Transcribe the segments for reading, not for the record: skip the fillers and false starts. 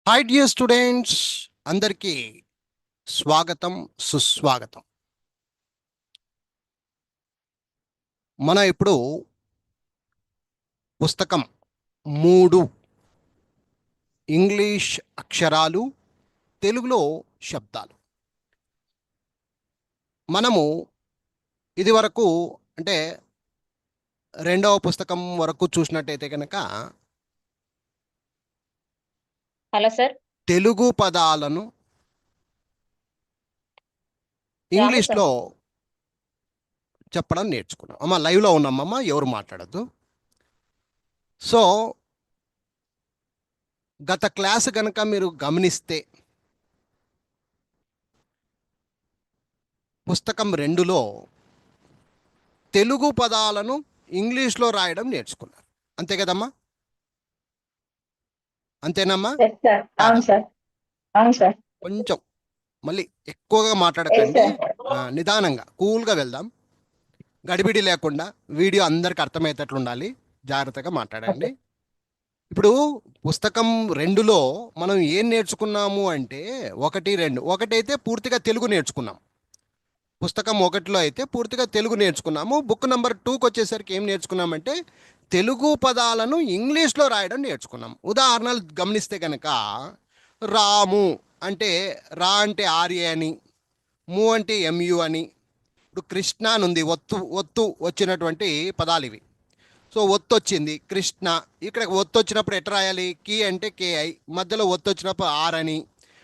Hi dear students, అందరికీ స్వాగతం సుస్వాగతం. మనం ఇప్పుడు పుస్తకం 3 ఇంగ్లీష్ అక్షరాలు తెలుగులో శబ్దాలు మనము ఇది వరకు అంటే రెండవ పుస్తకం వరకు చూసినట్టయితే కనుక హలో సార్. తెలుగు పదాలను ఇంగ్లీష్లో చెప్పడం నేర్చుకున్నాం. అమ్మ లైవ్లో ఉన్నామమ్మ, ఎవరు మాట్లాడద్దు. సో గత క్లాస్ కనుక మీరు గమనిస్తే పుస్తకం 2లో తెలుగు పదాలను ఇంగ్లీష్లో రాయడం నేర్చుకున్నారు. అంతే కదమ్మా? అంతేనమ్మా? కొంచెం మళ్ళీ ఎక్కువగా మాట్లాడకండి, నిదానంగా కూల్గా వెళ్దాం. గడిబిడి లేకుండా వీడియో అందరికి అర్థమయ్యేటట్లు ఉండాలి. జాగ్రత్తగా మాట్లాడండి. ఇప్పుడు పుస్తకం 2లో మనం ఏం నేర్చుకున్నాము అంటే 1, 2. ఒకటైతే పూర్తిగా తెలుగు నేర్చుకున్నాం. పుస్తకం 1లో అయితే పూర్తిగా తెలుగు నేర్చుకున్నాము. బుక్ నెంబర్ 2కి వచ్చేసరికి ఏం నేర్చుకున్నామంటే తెలుగు పదాలను ఇంగ్లీష్లో రాయడం నేర్చుకున్నాం. ఉదాహరణలు గమనిస్తే కనుక రాము అంటే రా అంటే ఆర్ఏ అని, ము అంటే ఎంయు అని. ఇప్పుడు కృష్ణ అని ఉంది, ఒత్తు వచ్చినటువంటి పదాలు ఇవి. సో ఒత్తు వచ్చింది కృష్ణ. ఇక్కడ ఒత్తు వచ్చినప్పుడు ఎట్లా రాయాలి? కి అంటే కేఐ, మధ్యలో ఒత్తు వచ్చినప్పుడు ఆర్ అని.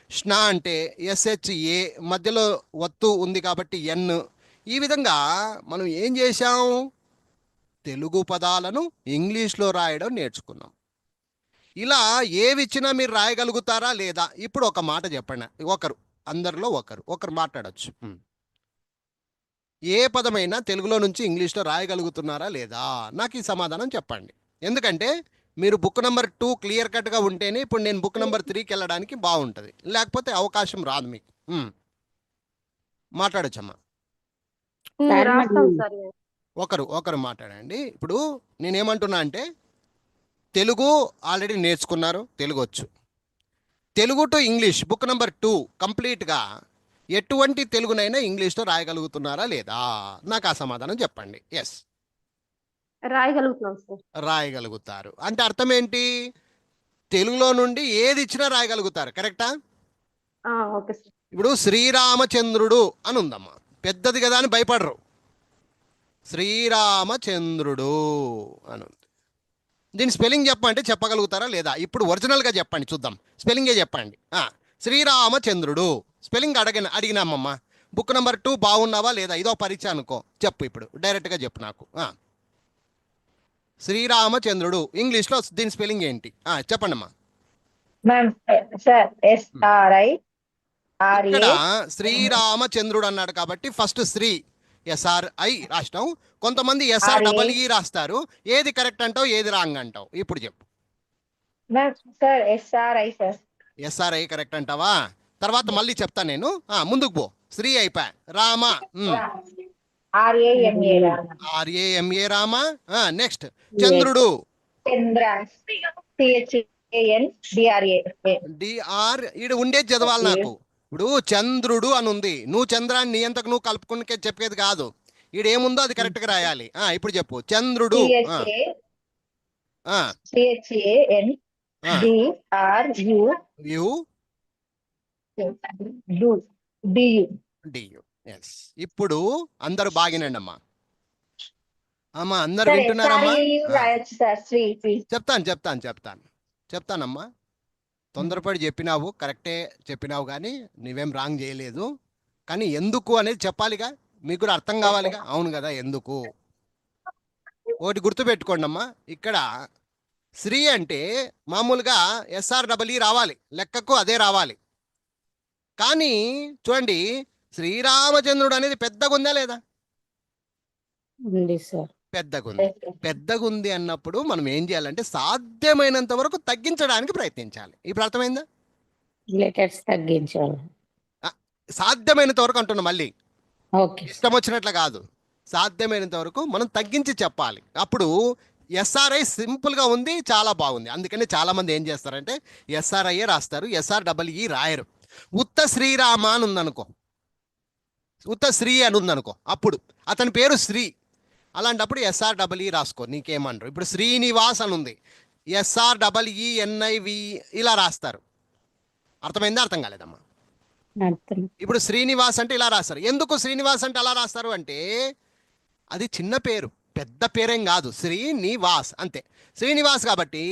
స్నా అంటే ఎస్హెచ్ఏ, మధ్యలో ఒత్తు ఉంది కాబట్టి ఎన్. ఈ విధంగా మనం ఏం చేశాం? తెలుగు పదాలను ఇంగ్లీష్లో రాయడం నేర్చుకున్నాం. ఇలా ఏవి ఇచ్చినా మీరు రాయగలుగుతారా లేదా? ఇప్పుడు ఒక మాట చెప్పండి. అందరిలో ఒకరు మాట్లాడచ్చు. ఏ పదమైనా తెలుగులో నుంచి ఇంగ్లీష్లో రాయగలుగుతున్నారా లేదా? నాకు ఈ సమాధానం చెప్పండి. ఎందుకంటే మీరు బుక్ నెంబర్ 2 క్లియర్ కట్గా ఉంటేనే ఇప్పుడు నేను బుక్ నెంబర్ 3కి వెళ్ళడానికి బాగుంటుంది, లేకపోతే అవకాశం రాదు మీకు. మాట్లాడచ్చమ్మా. ఒకరు మాట్లాడండి. ఇప్పుడు నేనేమంటున్నా అంటే తెలుగు ఆల్రెడీ నేర్చుకున్నారు, తెలుగు వచ్చు. Telugu to English book number 2 కంప్లీట్గా ఎటువంటి తెలుగునైనా ఇంగ్లీష్లో రాయగలుగుతున్నారా లేదా? నాకు ఆ సమాధానం చెప్పండి. Yes, రాయగలుగుతున్నాం sir. రాయగలుగుతారు అంటే అర్థం ఏంటి? తెలుగులో నుండి ఏది ఇచ్చినా రాయగలుగుతారు. కరెక్టా? Okay sir. ఇప్పుడు శ్రీరామచంద్రుడు అని ఉందమ్మా, పెద్దది కదా అని భయపడరు. శ్రీరామచంద్రుడు అని ఉంది. దీని స్పెల్లింగ్ చెప్పంటే చెప్పగలుగుతారా లేదా? ఇప్పుడు ఒరిజినల్గా చెప్పండి, చూద్దాం. స్పెల్లింగే చెప్పండి. శ్రీరామచంద్రుడు స్పెల్లింగ్ అడిగినామమ్మా. బుక్ నెంబర్ 2 బాగున్నావా లేదా? ఇదో పరీక్ష అనుకో. చెప్పు, ఇప్పుడు డైరెక్ట్గా చెప్పు నాకు. శ్రీరామచంద్రుడు ఇంగ్లీష్లో దీని స్పెల్లింగ్ ఏంటి? చెప్పండి అమ్మా. ఇక్కడ శ్రీరామచంద్రుడు అన్నాడు కాబట్టి ఫస్ట్ శ్రీ SRI రాసినాం. కొంతమంది SREE రాస్తారు. ఏది కరెక్ట్ అంటావు, ఏది రాంగ్ అంటావు? ఇప్పుడు చెప్పు. SRI కరెక్ట్ అంటావా? తర్వాత మళ్ళీ చెప్తా నేను. ముందుకు పో. శ్రీ అయిపోయా. రామ, RAMA రామ. నెక్స్ట్ చంద్రుడు, DR. ఈడు ఉండేది చదవాలి నాకు. ఇప్పుడు చంద్రుడు అని ఉంది, నువ్వు చంద్రాన్ని నీ అంతకు నువ్వు కలుపుకునే చెప్పేది కాదు. ఈడేముందో అది కరెక్ట్గా రాయాలి. ఇప్పుడు చెప్పు. చంద్రుడు ఎస్. ఇప్పుడు అందరూ బాగినండి అమ్మా. అందరు వింటున్నారమ్మా? చెప్తానమ్మా. తొందరపడి చెప్పినావు, కరెక్టే చెప్పినావు, కానీ నువ్వేం రాంగ్ చేయలేదు. కానీ ఎందుకు అనేది చెప్పాలిగా, మీకు కూడా అర్థం కావాలిగా. అవును కదా, ఎందుకు? ఒకటి గుర్తుపెట్టుకోండి అమ్మా, ఇక్కడ శ్రీ అంటే మామూలుగా SREE రావాలి, లెక్కకు అదే రావాలి. కానీ చూడండి, శ్రీరామచంద్రుడు అనేది పెద్దగా ఉందా లేదా? పెద్దగుంది అన్నప్పుడు మనం ఏం చేయాలంటే సాధ్యమైనంత వరకు తగ్గించడానికి ప్రయత్నించాలి. ఇప్పుడు అర్థమైందా? లెటర్స్ తగ్గించాలి. సాధ్యమైనంత వరకు అంటున్నా, మళ్ళీ ఇష్టం వచ్చినట్లు కాదు, సాధ్యమైనంత వరకు మనం తగ్గించి చెప్పాలి. అప్పుడు ఎస్ఆర్ఐ సింపుల్గా ఉంది, చాలా బాగుంది. అందుకని చాలామంది ఏం చేస్తారంటే ఎస్ఆర్ఐఏ రాస్తారు, ఎస్ఆర్ఈ రాయరు. ఉత్త శ్రీరామ అని ఉందనుకో, ఉత్త శ్రీ అని ఉందనుకో, అప్పుడు అతని పేరు శ్రీ, అలాంటప్పుడు ఎస్ఆర్ఈ రాసుకో, నీకేమనరు. ఇప్పుడు శ్రీనివాస్ అని ఉంది, SREENIV ఇలా రాస్తారు. అర్థమైందా, అర్థం కాలేదమ్మా? అర్థం. ఇప్పుడు శ్రీనివాస్ అంటే ఇలా రాస్తారు. ఎందుకు శ్రీనివాస్ అంటే అలా రాస్తారు అంటే అది చిన్న పేరు, పెద్ద పేరేం కాదు, శ్రీనివాస్ అంతే. శ్రీనివాస్ కాబట్టి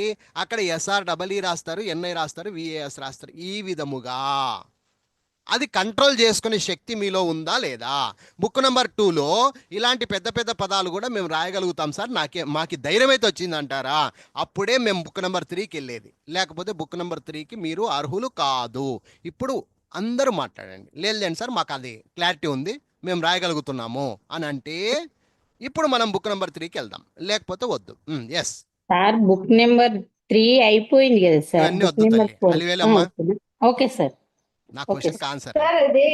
అక్కడ SREE రాస్తారు, NI రాస్తారు, VAS రాస్తారు. ఈ విధముగా అది కంట్రోల్ చేసుకునే శక్తి మీలో ఉందా లేదా? బుక్ నెంబర్ 2లో ఇలాంటి పెద్ద పెద్ద పదాలు కూడా మేము రాయగలుగుతాం సార్, మాకు ధైర్యం అయితే వచ్చిందంటారా? అప్పుడే మేము బుక్ నెంబర్ 3కి వెళ్ళేది, లేకపోతే బుక్ నెంబర్ 3కి మీరు అర్హులు కాదు. ఇప్పుడు అందరూ మాట్లాడండి. లేదండి సార్ మాకు అది క్లారిటీ ఉంది, మేము రాయగలుగుతున్నాము అని అంటే ఇప్పుడు మనం బుక్ నెంబర్ 3కి వెళ్దాం, లేకపోతే వద్దు. ఎస్ సార్ బుక్ నెంబర్ 3 అయిపోయింది కదా సార్. ఇవన్నీ బుక్ వద్దు నెంబర్ తల్లి, 4. అలివేలమ్మా. Okay sir. నా ఓకే క్వశ్చన్ ఆన్సర్ సార్ ఇది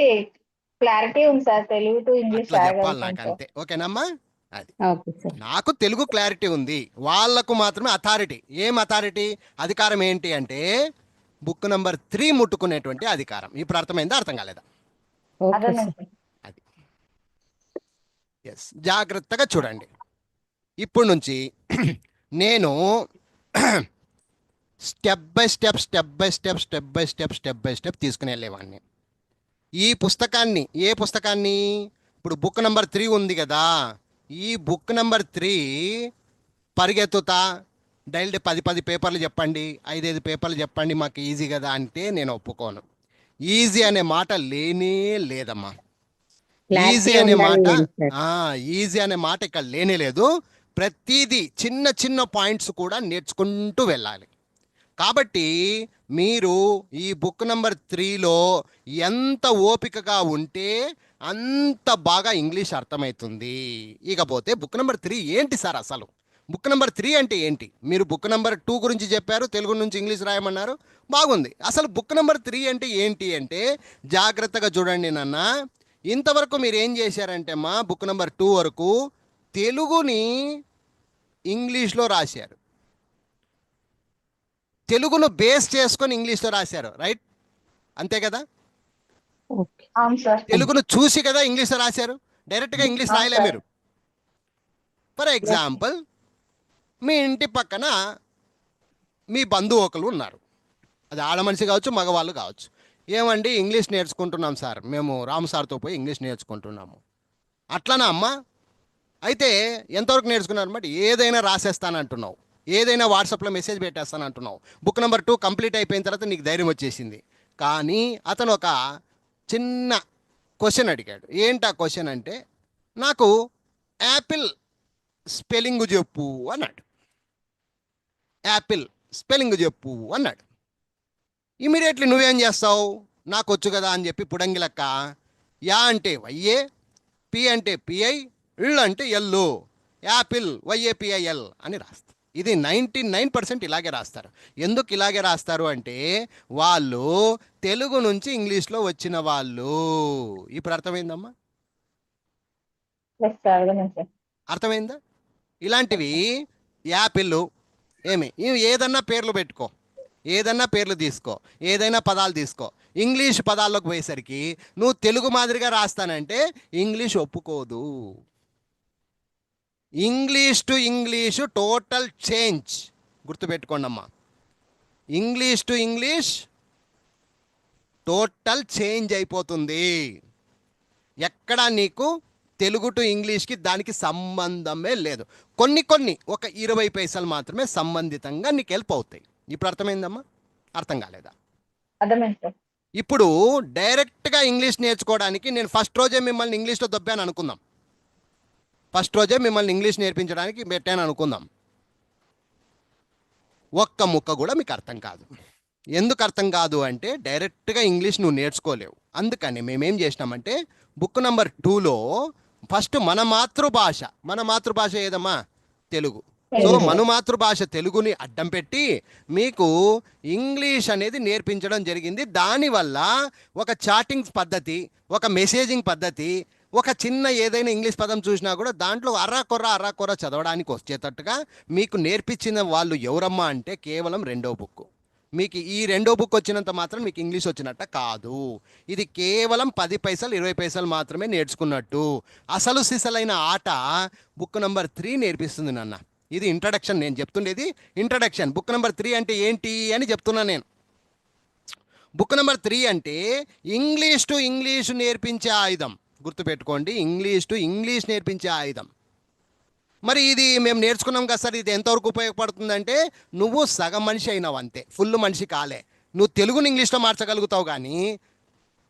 క్లారిటీ ఉంది సార్, తెలుగు టు ఇంగ్లీష్ అట్లా చెప్పాలి నాకు, రాయగలుగుతాం సార్. అంతే. ఓకేనమ్మా? అది ఓకే సార్. నాకు తెలుగు క్లారిటీ ఉంది, వాళ్ళకు మాత్రమే అథారిటీ. ఏం అథారిటీ, అధికారం ఏంటి అంటే బుక్ నెంబర్ 3 ముట్టుకునేటువంటి అధికారం. ఇప్పుడు అర్థమైందా, అర్థం కాలేదా? ఓకే అర్థమైంది సార్. సార్. అది ఎస్, జాగ్రత్తగా చూడండి. ఇప్పుడు నుంచి నేను స్టెప్ బై స్టెప్ తీసుకుని వెళ్ళేవాడిని. ఈ పుస్తకాన్ని, ఏ పుస్తకాన్ని, ఇప్పుడు బుక్ నెంబర్ 3 ఉంది కదా, ఈ బుక్ నెంబర్ 3 పరిగెత్తుతా డైలీ 10 పేపర్లు చెప్పండి, 5 పేపర్లు చెప్పండి, మాకు ఈజీ కదా అంటే నేను ఒప్పుకోను. ఈజీ అనే మాట లేనే లేదమ్మా. ఈజీ క్లారిటీ అనే మాట, ఉండాలి సార్. ఈజీ అనే మాట ఇక్కడ లేనే లేదు. ప్రతిదీ చిన్న చిన్న పాయింట్స్ కూడా నేర్చుకుంటూ వెళ్ళాలి. కాబట్టి మీరు ఈ బుక్ నెంబర్ 3లో ఎంత ఓపికగా ఉంటే అంత బాగా ఇంగ్లీష్ అర్థమవుతుంది. ఇకపోతే బుక్ నెంబర్ 3 ఏంటి సార్ అసలు? బుక్ నెంబర్ 3 అంటే ఏంటి? మీరు బుక్ నెంబర్ 2 గురించి చెప్పారు, తెలుగు నుంచి ఇంగ్లీష్ రాయమన్నారు, బాగుంది. అసలు బుక్ నెంబర్ 3 అంటే ఏంటి అంటే జాగ్రత్తగా చూడండి నాన్న. ఇంతవరకు మీరు ఏం చేశారంటే మా బుక్ నెంబర్ 2 వరకు తెలుగుని ఇంగ్లీష్లో రాశారు, తెలుగును బేస్ చేసుకొని ఇంగ్లీష్లో రాశారు, రైట్? అంతే కదా? ఓకే. అవును సార్. తెలుగును చూసి కదా ఇంగ్లీష్లో రాశారు, డైరెక్ట్గా ఇంగ్లీష్ రాయలే మీరు. ఫర్ ఎగ్జాంపుల్, మీ ఇంటి పక్కన మీ బంధువు ఒకరు ఉన్నారు, అది ఆడ మనిషి కావచ్చు, మగవాళ్ళు కావచ్చు. ఏమండి ఇంగ్లీష్ నేర్చుకుంటున్నాం సార్, మేము రాము సార్తో పోయి ఇంగ్లీష్ నేర్చుకుంటున్నాము. అట్లనా అమ్మా? అయితే ఎంతవరకు నేర్చుకున్నారు అన్నమాట? ఏదైనా రాసేస్తానంటున్నావు, ఏదైనా వాట్సాప్లో మెసేజ్ పెట్టేస్తానంటున్నావు. బుక్ నెంబర్ 2 కంప్లీట్ అయిపోయిన తర్వాత నీకు ధైర్యం వచ్చేసింది. కానీ అతను ఒక చిన్న క్వశ్చన్ అడిగాడు. ఏంటి ఆ క్వశ్చన్ అంటే, నాకు యాపిల్ స్పెల్లింగ్ చెప్పు అన్నాడు. యాపిల్ స్పెల్లింగ్ చెప్పు అన్నాడు. ఇమీడియట్లీ నువ్వేం చేస్తావు? నాకు వచ్చు కదా అని చెప్పి పుడంగి లెక్క యా అంటే వైఏ, పి అంటే పిఐ, ఇల్ అంటే ఎల్లు, యాపిల్ YAPIL అని రాస్తారు. ఇది 99% ఇలాగే రాస్తారు. ఎందుకు ఇలాగే రాస్తారు అంటే వాళ్ళు తెలుగు నుంచి ఇంగ్లీష్లో వచ్చిన వాళ్ళు. ఇప్పుడు అర్థమైందమ్మా? ఎస్ సార్, అర్థమైంది సార్. అర్థమైందా? ఇలాంటివి యాపిల్ ఇవి ఏదన్నా పేర్లు పెట్టుకో, ఏదన్నా పేర్లు తీసుకో, ఏదైనా పదాలు తీసుకో, ఇంగ్లీష్ పదాల్లోకి పోయేసరికి నువ్వు తెలుగు మాదిరిగా రాస్తానంటే ఇంగ్లీష్ ఒప్పుకోదు. English to English total change, గుర్తుపెట్టుకోండి అమ్మా. English to English total change అయిపోతుంది. ఎక్కడా నీకు తెలుగు టు ఇంగ్లీష్కి దానికి సంబంధమే లేదు. కొన్ని ఒక 20 పైసలు మాత్రమే సంబంధితంగా నీకు హెల్ప్ అవుతాయి. ఇప్పుడు అర్థమైందమ్మా, అర్థం కాలేదా? అర్థమైంది సార్. ఇప్పుడు డైరెక్ట్గా ఇంగ్లీష్ నేర్చుకోవడానికి నేను ఫస్ట్ రోజే మిమ్మల్ని ఇంగ్లీష్లో దొబ్బాను అనుకుందాం, ఫస్ట్ రోజే మిమ్మల్ని ఇంగ్లీష్ నేర్పించడానికి పెట్టాను అనుకుందాం. ఒక్క ముక్క కూడా మీకు అర్థం కాదు. ఎందుకు అర్థం కాదు అంటే డైరెక్ట్గా ఇంగ్లీష్ నువ్వు నేర్చుకోలేవు. అందుకని మేమేం చేసినామంటే బుక్ నెంబర్ 2లో ఫస్ట్ మన మాతృభాష ఏదమ్మా? తెలుగు. సో మన మాతృభాష తెలుగుని అడ్డం పెట్టి మీకు ఇంగ్లీష్ అనేది నేర్పించడం జరిగింది. దానివల్ల ఒక చాటింగ్ పద్ధతి, ఒక మెసేజింగ్ పద్ధతి, ఒక చిన్న ఏదైనా ఇంగ్లీష్ పదం చూసినా కూడా దాంట్లో అర్రాకొర్ర చదవడానికి వచ్చేటట్టుగా మీకు నేర్పించిన వాళ్ళు ఎవరమ్మా అంటే కేవలం రెండో బుక్. మీకు ఈ రెండో బుక్ వచ్చినంత మాత్రం మీకు ఇంగ్లీష్ వచ్చినట్ట కాదు. ఇది కేవలం 10 పైసలు 20 పైసలు మాత్రమే నేర్చుకున్నట్టు. అసలు సిసలైన ఆట బుక్ నెంబర్ 3 నేర్పిస్తుంది నాన్న. ఇది ఇంట్రడక్షన్, నేను చెప్తుండేది ఇంట్రడక్షన్. బుక్ నెంబర్ 3 అంటే ఏంటి అని చెప్తున్నాను నేను. బుక్ నెంబర్ 3 అంటే ఇంగ్లీష్ టు ఇంగ్లీష్ నేర్పించే ఆయుధం. గుర్తుపెట్టుకోండి, ఇంగ్లీష్ టు ఇంగ్లీష్ నేర్పించే ఆయుధం. మరి ఇది మేము నేర్చుకున్నాం కదా సార్, ఇది ఎంతవరకు ఉపయోగపడుతుందంటే నువ్వు సగం మనిషి అయినావు అంతే, ఫుల్ మనిషి కాలే. నువ్వు తెలుగుని ఇంగ్లీష్లో మార్చగలుగుతావు కానీ,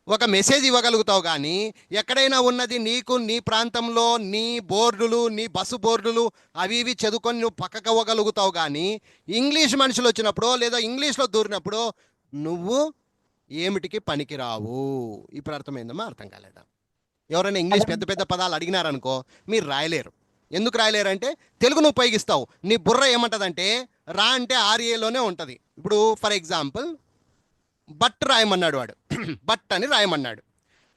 ఒక మెసేజ్ ఇవ్వగలుగుతావు కానీ, ఎక్కడైనా ఉన్నది నీకు నీ ప్రాంతంలో నీ బోర్డులు, నీ బస్సు బోర్డులు అవి ఇవి చదువుకొని నువ్వు పక్కకు ఇవ్వగలుగుతావు కానీ, ఇంగ్లీష్ మనుషులు వచ్చినప్పుడు లేదా ఇంగ్లీష్లో దూరినప్పుడు నువ్వు ఏమిటికి పనికిరావు. ఇప్పుడు అర్థమైందమ్మా? అర్థం కాలేదా? ఎవరైనా ఇంగ్లీష్ పెద్ద పెద్ద పదాలు అడిగినారనుకో మీరు రాయలేరు. ఎందుకు రాయలేరంటే తెలుగును ఉపయోగిస్తావు. నీ బుర్ర ఏమంటుందంటే రా అంటే ఆర్ఏలోనే ఉంటుంది. ఇప్పుడు ఫర్ ఎగ్జాంపుల్ బట్ రాయమన్నాడు వాడు, బట్ అని రాయమన్నాడు.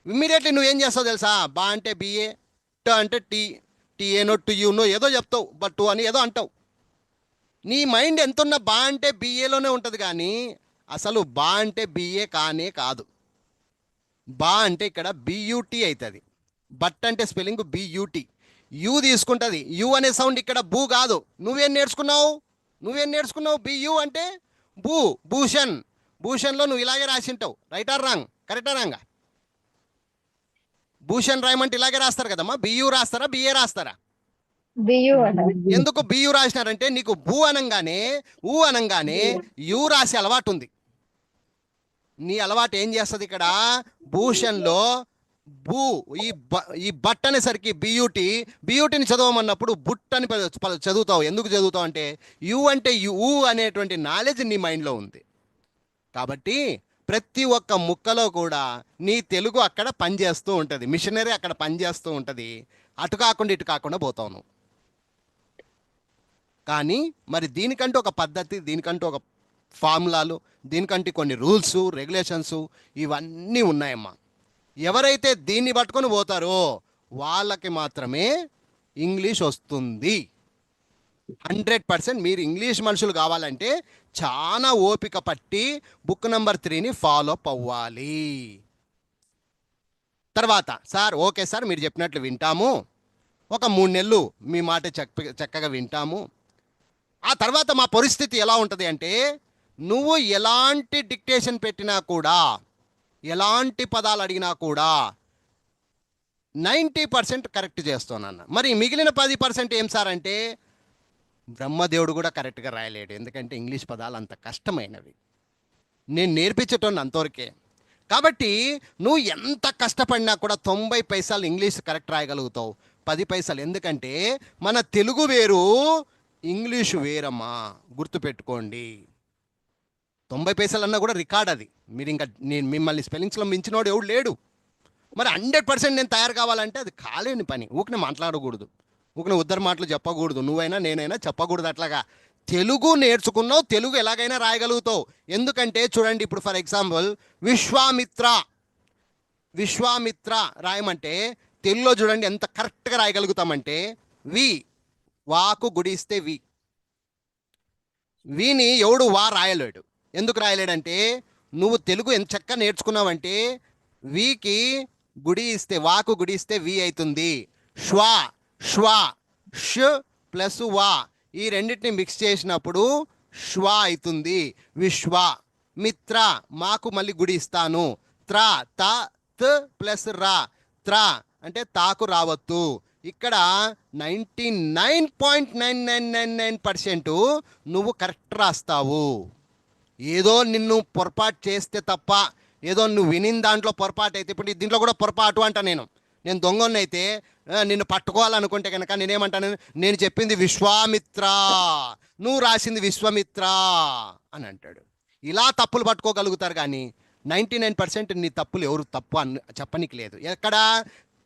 ఇమ్మీడియట్లీ నువ్వేం చేస్తావు తెలుసా? బా అంటే బిఏ, ట అంటే టీఏనో టుయూనో ఏదో చెప్తావు, బట్టు అని ఏదో అంటావు. నీ మైండ్ ఎంతున్నా బా అంటే బిఏలోనే ఉంటుంది కానీ అసలు బా అంటే బిఏ కానే కాదు. బా అంటే ఇక్కడ బియూటీ అవుతుంది. బట్ అంటే స్పెల్లింగ్ బియూటీ, యూ తీసుకుంటుంది. యూ అనే సౌండ్ ఇక్కడ బూ కాదు. నువ్వేం నేర్చుకున్నావు? బియూ అంటే బూ, భూషణ్. భూషణ్లో నువ్వు ఇలాగే రాసింటావు. Right are wrong? కరెక్టా రాంగా? భూషణ్ రాయమంటే ఇలాగే రాస్తారు కదమ్మా. బియూ రాస్తారా బిఏ రాస్తారా? బియు ఎందుకు బియూ రాసినారంటే నీకు బూ అనంగానే ఊ అనంగానే యూ రాసే అలవాటు ఉంది. నీ అలవాటు ఏం చేస్తుంది ఇక్కడ? భూషణ్లో బూ ఈ బట్ అనేసరికి బియూటీని చదవమన్నప్పుడు బుట్ అని చదువుతావు. ఎందుకు చదువుతావు అంటే యూ అంటే యూ అనేటువంటి నాలెడ్జ్ నీ మైండ్లో ఉంది. కాబట్టి ప్రతి ఒక్క ముక్కలో కూడా నీ తెలుగు అక్కడ పనిచేస్తూ ఉంటుంది, మిషనరీ అక్కడ పనిచేస్తూ ఉంటుంది. అటు కాకుండా ఇటు కాకుండా పోతావు నువ్వు. కానీ మరి దీనికంటూ ఒక పద్ధతి, దీనికంటూ ఒక ఫార్ములాలు, దీనికంటే కొన్ని రూల్స్ రెగ్యులేషన్స్ ఇవన్నీ ఉన్నాయమ్మా. ఎవరైతే దీన్ని పట్టుకొని పోతారో వాళ్ళకి మాత్రమే ఇంగ్లీష్ వస్తుంది. 100% మీరు ఇంగ్లీష్ మనుషులు కావాలంటే చాలా ఓపిక పట్టి బుక్ నెంబర్ 3ని ఫాలో అప్ అవ్వాలి. తర్వాత సార్ ఓకే సార్ మీరు చెప్పినట్లు వింటాము, ఒక 3 నెలలు మీ మాట చక్కగా వింటాము. ఆ తర్వాత మా పరిస్థితి ఎలా ఉంటుంది అంటే నువ్వు ఎలాంటి డిక్టేషన్ పెట్టినా కూడా, ఎలాంటి పదాలు అడిగినా కూడా 90% కరెక్ట్ చేస్తానన్న. మరి మిగిలిన 10% ఏం సార్ అంటే బ్రహ్మదేవుడు కూడా కరెక్ట్గా రాయలేడు. ఎందుకంటే ఇంగ్లీష్ పదాలు అంత కష్టమైనవి, నేను నేర్పించటం అంతవరకే. కాబట్టి నువ్వు ఎంత కష్టపడినా కూడా 90 పైసలు ఇంగ్లీష్ కరెక్ట్ రాయగలుగుతావు, 10 పైసలు. ఎందుకంటే మన తెలుగు వేరు, ఇంగ్లీషు వేరమ్మా, గుర్తుపెట్టుకోండి. 90 పైసలు అన్నా కూడా రికార్డ్ అది. మీరు ఇంకా నేను మిమ్మల్ని స్పెల్లింగ్స్లో మించినోడు ఎవడు లేడు. మరి 100% నేను తయారు కావాలంటే అది కాలేని పని. ఊకనే మాట్లాడకూడదు, ఊకనే ఉద్దరు మాటలు చెప్పకూడదు, నువ్వైనా నేనైనా చెప్పకూడదు. అట్లాగా తెలుగు నేర్చుకున్నావు, తెలుగు ఎలాగైనా రాయగలుగుతావు. ఎందుకంటే చూడండి, ఇప్పుడు ఫర్ ఎగ్జాంపుల్ విశ్వామిత్ర రాయమంటే తెలుగులో చూడండి ఎంత కరెక్ట్గా రాయగలుగుతామంటే వాకు గుడిస్తే వీని ఎవడు వా రాయలేడు. ఎందుకు రాయలేడంటే నువ్వు తెలుగు ఎంత చక్కగా నేర్చుకున్నావంటే వీకి గుడి ఇస్తే, వాకు గుడి ఇస్తే వి అవుతుంది. శ్వ ష్ ప్లస్ వా ఈ రెండింటిని మిక్స్ చేసినప్పుడు శ్వ అవుతుంది. విశ్వ మిత్ర మాకు మళ్ళీ గుడి ఇస్తాను. త ప్లస్ రా త్ర అంటే తాకు రావద్దు. ఇక్కడ 99.9999% నువ్వు కరెక్ట్ రాస్తావు. ఏదో నిన్ను పొరపాటు చేస్తే తప్ప, ఏదో నువ్వు వినిన దాంట్లో పొరపాటు అయితే, ఇప్పుడు దీంట్లో కూడా పొరపాటు అంట. నేను దొంగని అయితే నిన్ను పట్టుకోవాలనుకుంటే కనుక నేనేమంటాను, నేను చెప్పింది విశ్వామిత్ర, నువ్వు రాసింది విశ్వమిత్ర అని అంటాడు. ఇలా తప్పులు పట్టుకోగలుగుతారు కానీ 99% నీ తప్పులు ఎవరు తప్పు చెప్పనికి లేదు ఎక్కడ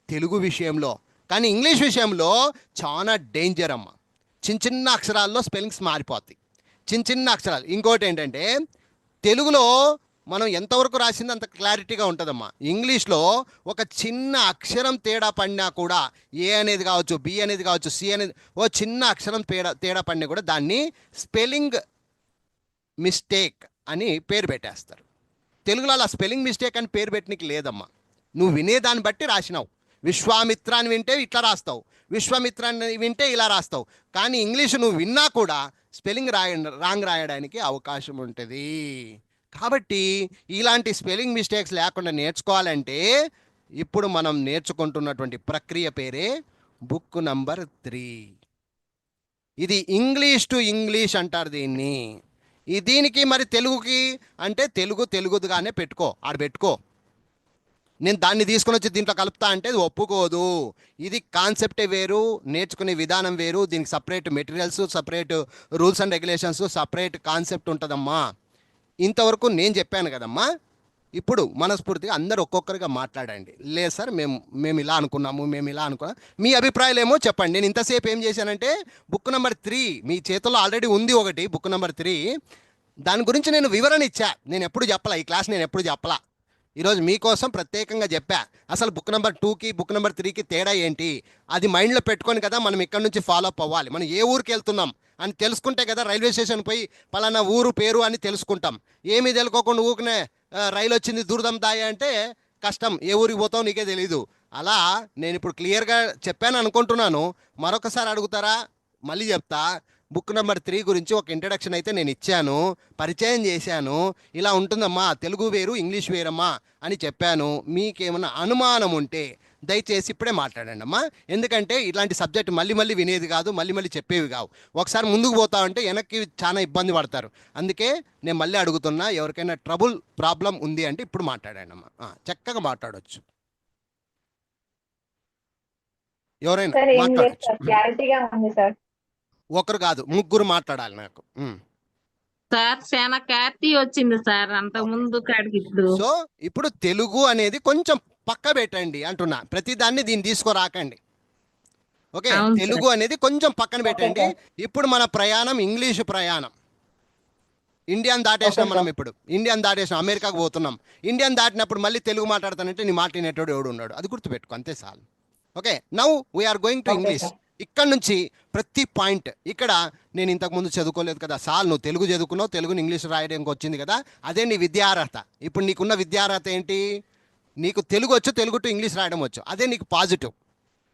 తెలుగు విషయంలో. కానీ ఇంగ్లీష్ విషయంలో చాలా డేంజర్ అమ్మ. చిన్న అక్షరాల్లో స్పెల్లింగ్స్ మారిపోతాయి, చిన్న అక్షరాలు. ఇంకోటి ఏంటంటే తెలుగులో మనం ఎంతవరకు రాసింది అంత క్లారిటీగా ఉంటుందమ్మా. ఇంగ్లీష్లో ఒక చిన్న అక్షరం తేడా పడినా కూడా ఏ అనేది కావచ్చు, బి అనేది కావచ్చు, సి అనేది ఓ చిన్న అక్షరం తేడా పడినా కూడా దాన్ని స్పెల్లింగ్ మిస్టేక్ అని పేరు పెట్టేస్తారు. తెలుగులో అలా స్పెల్లింగ్ మిస్టేక్ అని పేరు పెట్టడానికి లేదమ్మా. నువ్వు వినేదాన్ని బట్టి రాసినావు. విశ్వామిత్ర అని వింటే ఇట్లా రాస్తావు, విశ్వామిత్ర అని వింటే ఇలా రాస్తావు. కానీ ఇంగ్లీష్ నువ్వు విన్నా కూడా స్పెల్లింగ్ రాంగ్ రాయడానికి అవకాశం ఉంటుంది. కాబట్టి ఇలాంటి స్పెల్లింగ్ మిస్టేక్స్ లేకుండా నేర్చుకోవాలంటే ఇప్పుడు మనం నేర్చుకుంటున్నటువంటి ప్రక్రియ పేరే బుక్ నంబర్ 3. ఇది ఇంగ్లీష్ టు ఇంగ్లీష్ అంటారు దీన్ని. దీనికి మరి తెలుగుకి అంటే తెలుగుగానే పెట్టుకో, ఆడ పెట్టుకో. నేను దాన్ని తీసుకొని వచ్చి దీంట్లో కలుపుతా అంటే అది ఒప్పుకోదు. ఇది కాన్సెప్టే వేరు, నేర్చుకునే విధానం వేరు. దీనికి separate materials, separate rules and regulations, separate concept ఉంటుందమ్మా. ఇంతవరకు నేను చెప్పాను కదమ్మా. ఇప్పుడు మనస్ఫూర్తిగా అందరు ఒక్కొక్కరిగా మాట్లాడండి. లేదు సార్ మేము ఇలా అనుకున్నాము, మేము ఇలా అనుకున్నాం, మీ అభిప్రాయాలు ఏమో చెప్పండి. నేను ఇంతసేపు ఏం చేశానంటే బుక్ నెంబర్ 3 మీ చేతుల్లో ఆల్రెడీ ఉంది ఒకటి, బుక్ నెంబర్ 3. దాని గురించి నేను వివరణ ఇచ్చా. నేను ఎప్పుడు చెప్పలా, ఈ క్లాస్ నేను ఎప్పుడు చెప్పలా. ఈరోజు మీకోసం ప్రత్యేకంగా చెప్పా. అసలు బుక్ నెంబర్ 2కి బుక్ నెంబర్ 3కి తేడా ఏంటి అది మైండ్లో పెట్టుకొని కదా మనం ఇక్కడ నుంచి ఫాలో అప్ అవ్వాలి. మనం ఏ ఊరికి వెళ్తున్నాం అని తెలుసుకుంటే కదా రైల్వే స్టేషన్ పోయి పలానా ఊరు పేరు అని తెలుసుకుంటాం. ఏమీ తెలుసుకోకుండా ఊరికనే రైలు వచ్చింది దూరదం దాయ అంటే కష్టం. ఏ ఊరికి పోతావు నీకే తెలీదు. అలా నేను ఇప్పుడు క్లియర్గా చెప్పాను అనుకుంటున్నాను. మరొకసారి అడుగుతారా? మళ్ళీ చెప్తా. బుక్ నెంబర్ 3 గురించి ఒక ఇంట్రడక్షన్ అయితే నేను ఇచ్చాను, పరిచయం చేశాను. ఇలా ఉంటుందమ్మా, తెలుగు వేరు ఇంగ్లీష్ వేరమ్మా అని చెప్పాను. మీకేమన్నా అనుమానం ఉంటే దయచేసి ఇప్పుడే మాట్లాడండి అమ్మా. ఎందుకంటే ఇలాంటి సబ్జెక్ట్ మళ్ళీ వినేది కాదు, మళ్ళీ చెప్పేవి కావు. ఒకసారి ముందుకు పోతా ఉంటే వెనక్కి చాలా ఇబ్బంది పడతారు. అందుకే నేను మళ్ళీ అడుగుతున్నా, ఎవరికైనా ప్రాబ్లం ఉంది అంటే ఇప్పుడు మాట్లాడండి అమ్మా. చక్కగా మాట్లాడవచ్చు, ఎవరైనా సార్ ఏం లేదు మాట్లాడచ్చు. సార్, క్లారిటీగా ఉంది సార్. ఒకరు కాదు, ముగ్గురు మాట్లాడాలి నాకు. సార్ చాలా క్లారిటీ వచ్చింది సార్ అంత ముందు కాడికి ఇప్పుడు. సో ఇప్పుడు తెలుగు అనేది కొంచెం పక్క పెట్టండి అంటున్నా. ప్రతిదాన్ని దీన్ని తీసుకురాకండి. ఓకే, అవును సార్. తెలుగు అనేది కొంచెం పక్కన పెట్టండి. ఇప్పుడు మన ప్రయాణం ఇంగ్లీషు ప్రయాణం. ఇండియాని దాటేసినాం మనం. ఇప్పుడు ఇండియాని దాటేసినాం, అమెరికాకు పోతున్నాం. ఇండియాని దాటినప్పుడు మళ్ళీ తెలుగు మాట్లాడతానంటే నీ మాట వినేటోడు ఎవడు ఉన్నాడు, అది గుర్తుపెట్టుకో, అంతే చాలు. Okay, now we are going to English. ఇక్కడ నుంచి ప్రతి పాయింట్, ఇక్కడ నేను ఇంతకుముందు చదువుకోలేదు కదా సార్, నువ్వు తెలుగు చదువుకున్నావు, తెలుగుని ఇంగ్లీష్ రాయడానికి వచ్చింది కదా, అదే నీ విద్యార్హత. ఇప్పుడు నీకున్న విద్యార్హత ఏంటి? నీకు తెలుగు వచ్చు, తెలుగు టు ఇంగ్లీష్ రాయడం వచ్చు. అదే నీకు పాజిటివ్,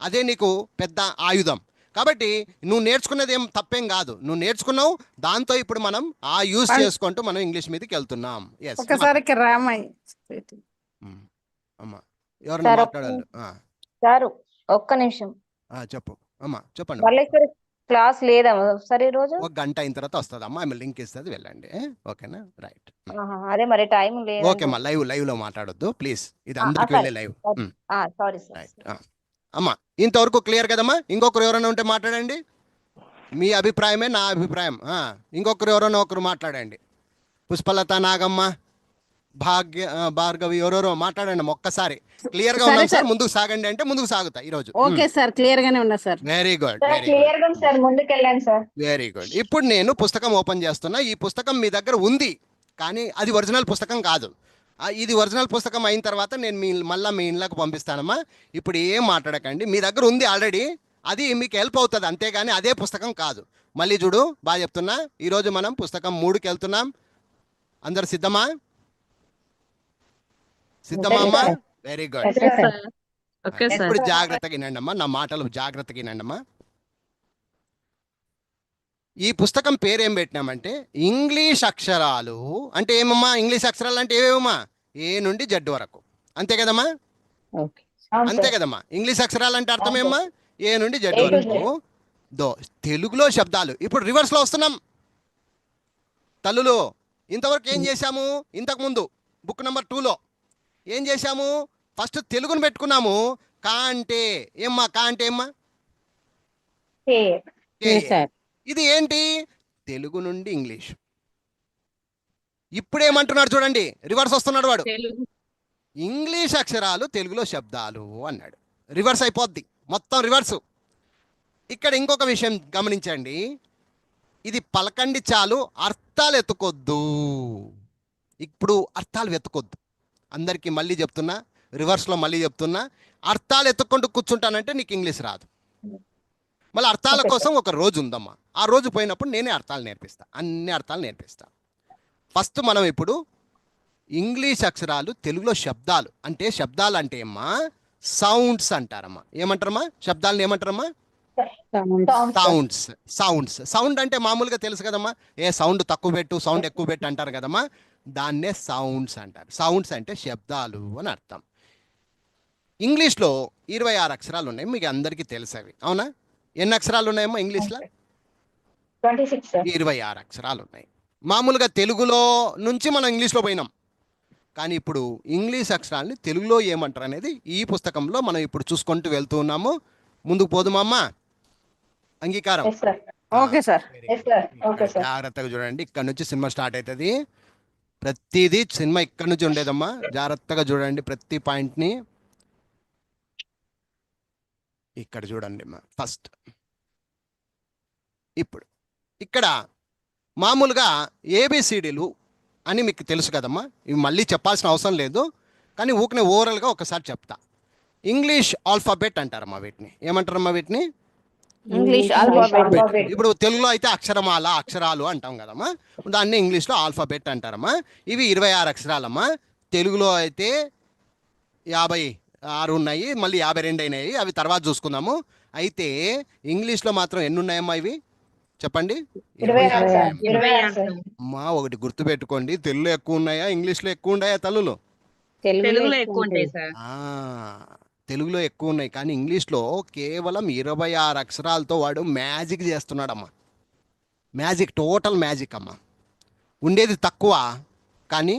అదే నీకు పెద్ద ఆయుధం. కాబట్టి నువ్వు నేర్చుకున్నది ఏం తప్పేం కాదు, నువ్వు నేర్చుకున్నావు. దాంతో ఇప్పుడు మనం ఆ యూజ్ చేసుకుంటూ మనం ఇంగ్లీష్ మీదకి వెళ్తున్నాం. ఎస్ ఒకసారి రామాయి అమ్మా, ఎవరన్నా సార్, మాట్లాడాలి? సార్ ఒక్క నిమిషం. చెప్పు అమ్మా, చెప్పండి. మల్లేశ్వరి క్లాస్ లేదా సార్ ఈ రోజు? ఒక గంట అయిన తర్వాత వస్తుంది అమ్మా, ఆమె లింక్ ఇస్తుంది, వెళ్ళండి. ఓకేనా, రైట్. అదే మరి టైం లేదు. ఓకే అమ్మా, లైవ్ లో మాట్లాడొద్దు ప్లీజ్, ఇది అందరికి వెళ్ళే లైవ్. Sorry sir. రైట్ అమ్మా, ఇంతవరకు క్లియర్ కదమ్మా? ఇంకొకరు ఎవరైనా ఉంటే మాట్లాడండి. మీ అభిప్రాయమే నా అభిప్రాయం. ఇంకొకరు ఎవరైనా ఒకరు మాట్లాడండి. పుష్పలత, నాగమ్మ, భార్గవి, ఎవరెవరో మాట్లాడండి. ఒక్కసారి క్లియర్ గా ఉన్నాం సార్, ముందుకు సాగండి అంటే ముందుకు సాగుతా ఈరోజు. ఓకే సార్, క్లియర్ గానే ఉన్నా సార్. వెరీ గుడ్, క్లియర్ గా సార్, ముందుకెళ్ళండి సార్. Very good. ఇప్పుడు నేను పుస్తకం ఓపెన్ చేస్తున్నా. ఈ పుస్తకం మీ దగ్గర ఉంది, కానీ అది ఒరిజినల్ పుస్తకం కాదు. ఇది ఒరిజినల్ పుస్తకం అయిన తర్వాత నేను మళ్ళీ మీ ఇళ్ళకు పంపిస్తానమ్మా. ఇప్పుడు ఏం మాట్లాడకండి, మీ దగ్గర ఉంది ఆల్రెడీ, అది మీకు హెల్ప్ అవుతుంది అంతేగాని అదే పుస్తకం కాదు. మళ్ళీ చూడు, బాగా చెప్తున్నా. ఈరోజు మనం పుస్తకం 3కి వెళ్తున్నాం. అందరు సిద్ధమా? సిద్ధమా అమ్మా? Very good. Okay sir. ఇప్పుడు జాగ్రత్తగా వినండి అమ్మా, నా మాటలు జాగ్రత్తగా వినండి అమ్మా. ఈ పుస్తకం పేరేం పెట్టినామంటే ఇంగ్లీష్ అక్షరాలు. అంటే ఏమమ్మా? ఇంగ్లీష్ అక్షరాలు అంటే ఏమేమమ్మా? ఏ నుండి జెడ్ వరకు, అంతే కదమ్మా? ఓకే. అంతే కదమ్మా? ఇంగ్లీష్ అక్షరాలు అంటే అర్థం ఏమమ్మా? ఏ నుండి జెడ్ వరకు. తెలుగులో శబ్దాలు ఇప్పుడు రివర్స్ లో వస్తున్నాం. తల్లులు, ఇంతవరకు ఏం చేశాము? ఇంతకుముందు బుక్ నెంబర్ 2లో ఏం చేశాము? ఫస్ట్ తెలుగును పెట్టుకున్నాము. కా అంటే ఏమ్మా? కా అంటే ఏమ్మా? సార్ ఇది ఏంటి? తెలుగు నుండి ఇంగ్లీష్. ఇప్పుడేమంటున్నాడు చూడండి, రివర్స్ వస్తున్నాడు వాడు. తెలుగు ఇంగ్లీష్ అక్షరాలు తెలుగులో శబ్దాలు అన్నాడు. రివర్స్ అయిపోద్ది, మొత్తం రివర్సు. ఇక్కడ ఇంకొక విషయం గమనించండి, ఇది పలకండి చాలు, అర్థాలు ఎత్తుకొద్దు. ఇప్పుడు అర్థాలు వెతకొద్దు. అందరికీ మళ్ళీ చెప్తున్నా, రివర్స్లో మళ్ళీ చెప్తున్నా, అర్థాలు ఎత్తుక్కుంటూ కూర్చుంటానంటే నీకు ఇంగ్లీష్ రాదు. మళ్ళీ అర్థాల Okay, కోసం ఒక రోజు ఉందమ్మా. ఆ రోజు పోయినప్పుడు నేనే అర్థాలు నేర్పిస్తా, అన్ని అర్థాలు నేర్పిస్తా. ఫస్ట్ మనం ఇప్పుడు ఇంగ్లీష్ అక్షరాలు తెలుగులో శబ్దాలు అంటే అమ్మా సౌండ్స్ అంటారమ్మా. ఏమంటారమ్మా? శబ్దాలను ఏమంటారమ్మా? సౌండ్ అంటే మామూలుగా తెలుసు కదమ్మా, ఏ సౌండ్ తక్కువ పెట్టు, సౌండ్ ఎక్కువ పెట్టు అంటారు కదమ్మా, దాన్నే సౌండ్స్ అంటారు. సౌండ్స్ అంటే శబ్దాలు అని అర్థం. ఇంగ్లీష్లో 26 అక్షరాలు ఉన్నాయి, మీకు అందరికీ తెలుసవి, అవునా? ఎన్ని అక్షరాలు ఉన్నాయమ్మా ఇంగ్లీష్లో? 26 sir. 26 అక్షరాలు ఉన్నాయి. మామూలుగా తెలుగులో నుంచి మనం ఇంగ్లీష్లో పోయినాం, కానీ ఇప్పుడు ఇంగ్లీష్ అక్షరాలని తెలుగులో ఏమంటారు అనేది ఈ పుస్తకంలో మనం ఇప్పుడు చూసుకుంటూ వెళ్తూ ఉన్నాము. ముందుకు పోదుమమ్మా. అంగీకారం? Yes sir. Okay sir. Yes sir. Okay sir. జాగ్రత్తగా చూడండి, ఇక్కడ నుంచి సినిమా స్టార్ట్ అవుతుంది. ప్రతిదీ సినిమా ఇక్కడ నుంచి ఉండేదమ్మా, జాగ్రత్తగా చూడండి ప్రతి పాయింట్ని. ఇక్కడ చూడండి అమ్మా. ఫస్ట్ ఇప్పుడు ఇక్కడ మామూలుగా ఏబిసిడీలు అని మీకు తెలుసు కదమ్మా, ఇవి మళ్ళీ చెప్పాల్సిన అవసరం లేదు, కానీ ఊకనే ఓవరాల్గా ఒకసారి చెప్తా. ఇంగ్లీష్ ఆల్ఫాబెట్ అంటారమ్మా వీటిని. ఏమంటారమ్మా వీటిని? English Alphabet. ఆల్ఫాబెట్. ఇప్పుడు తెలుగులో అయితే అక్షరమాల, అక్షరాలు అంటాం కదమ్మా, దాన్ని ఇంగ్లీష్లో ఆల్ఫాబెట్ అంటారమ్మా. ఇవి 26 అక్షరాలమ్మా. తెలుగులో అయితే 56 ఉన్నాయి, మళ్ళీ 52 అయినాయి, అవి తర్వాత చూసుకుందాము. అయితే ఇంగ్లీష్లో మాత్రం ఎన్ని ఉన్నాయమ్మా ఇవి చెప్పండి? 26 sir. 26. 26 sir. అమ్మా ఒకటి గుర్తుపెట్టుకోండి, తెలుగులో ఎక్కువ ఉన్నాయా ఇంగ్లీష్లో ఎక్కువ ఉన్నాయా తల్లులు? తెలుగులో ఎక్కువ ఉంటాయి సార్. తెలుగులో ఎక్కువ ఉన్నాయి, కానీ ఇంగ్లీష్లో కేవలం 26 అక్షరాలతో వాడు మ్యాజిక్ చేస్తున్నాడమ్మా. మ్యాజిక్, టోటల్ మ్యాజిక్ అమ్మా. ఉండేది తక్కువ కానీ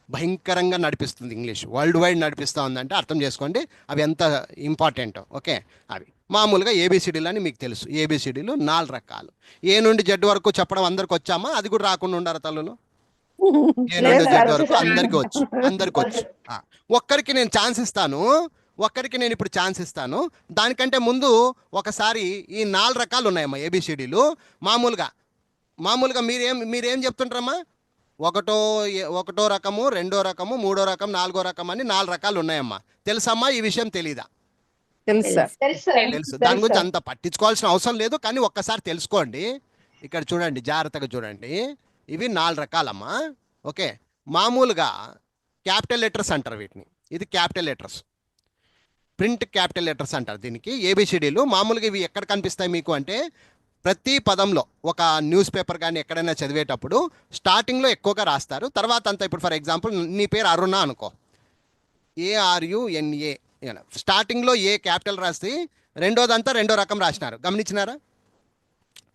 భయంకరంగా నడిపిస్తుంది ఇంగ్లీష్, వరల్డ్ వైడ్ నడిపిస్తూ ఉందంటే అర్థం చేసుకోండి అవి ఎంత ఇంపార్టెంటో. ఓకే, అవి మామూలుగా ఏబిసిడీలు అని మీకు తెలుసు. ఏబిసిడీలు 4 రకాలు. ఏ నుండి జెడ్ వరకు చెప్పడం అందరికి వచ్చామా? అది కూడా రాకుండా ఉండారు తల్లులు? ఏ నుండి జెడ్ వరకు అందరికి వచ్చు, అందరికి వచ్చు. ఒక్కరికి నేను ఛాన్స్ ఇస్తాను, ఒక్కరికి నేను ఇప్పుడు ఛాన్స్ ఇస్తాను. దానికంటే ముందు ఒకసారి ఈ 4 రకాలు ఉన్నాయమ్మా ఏబిసిడీలు. మామూలుగా మీరేం చెప్తుంటారమ్మా? ఒకటో రకము, రెండో రకము, మూడో రకం, 4గో రకం అని 4 రకాలు ఉన్నాయమ్మా. తెలుసమ్మా? ఈ విషయం తెలీదా? తెలుసు సార్. తెలుసు sir. తెలుసు. దాని గురించి అంత పట్టించుకోవాల్సిన అవసరం లేదు, కానీ ఒక్కసారి తెలుసుకోండి. ఇక్కడ చూడండి, జాగ్రత్తగా చూడండి. ఇవి 4 రకాలమ్మా. ఓకే, మామూలుగా క్యాపిటల్ లెటర్స్ అంటారు వీటిని. ఇది capital letters, print capital letters అంటారు దీనికి. ఏబిసిడీలు మామూలుగా ఇవి ఎక్కడ కనిపిస్తాయి మీకు అంటే, ప్రతి పదంలో ఒక న్యూస్ పేపర్ కానీ ఎక్కడైనా చదివేటప్పుడు స్టార్టింగ్లో ఎక్కువగా రాస్తారు, తర్వాత అంతా. ఇప్పుడు ఫర్ ఎగ్జాంపుల్ నీ పేరు అరుణ అనుకో, ARUNA. స్టార్టింగ్లో ఏ క్యాపిటల్ రాసి రెండోదంతా రెండో రకం రాసినారు, గమనించినారా?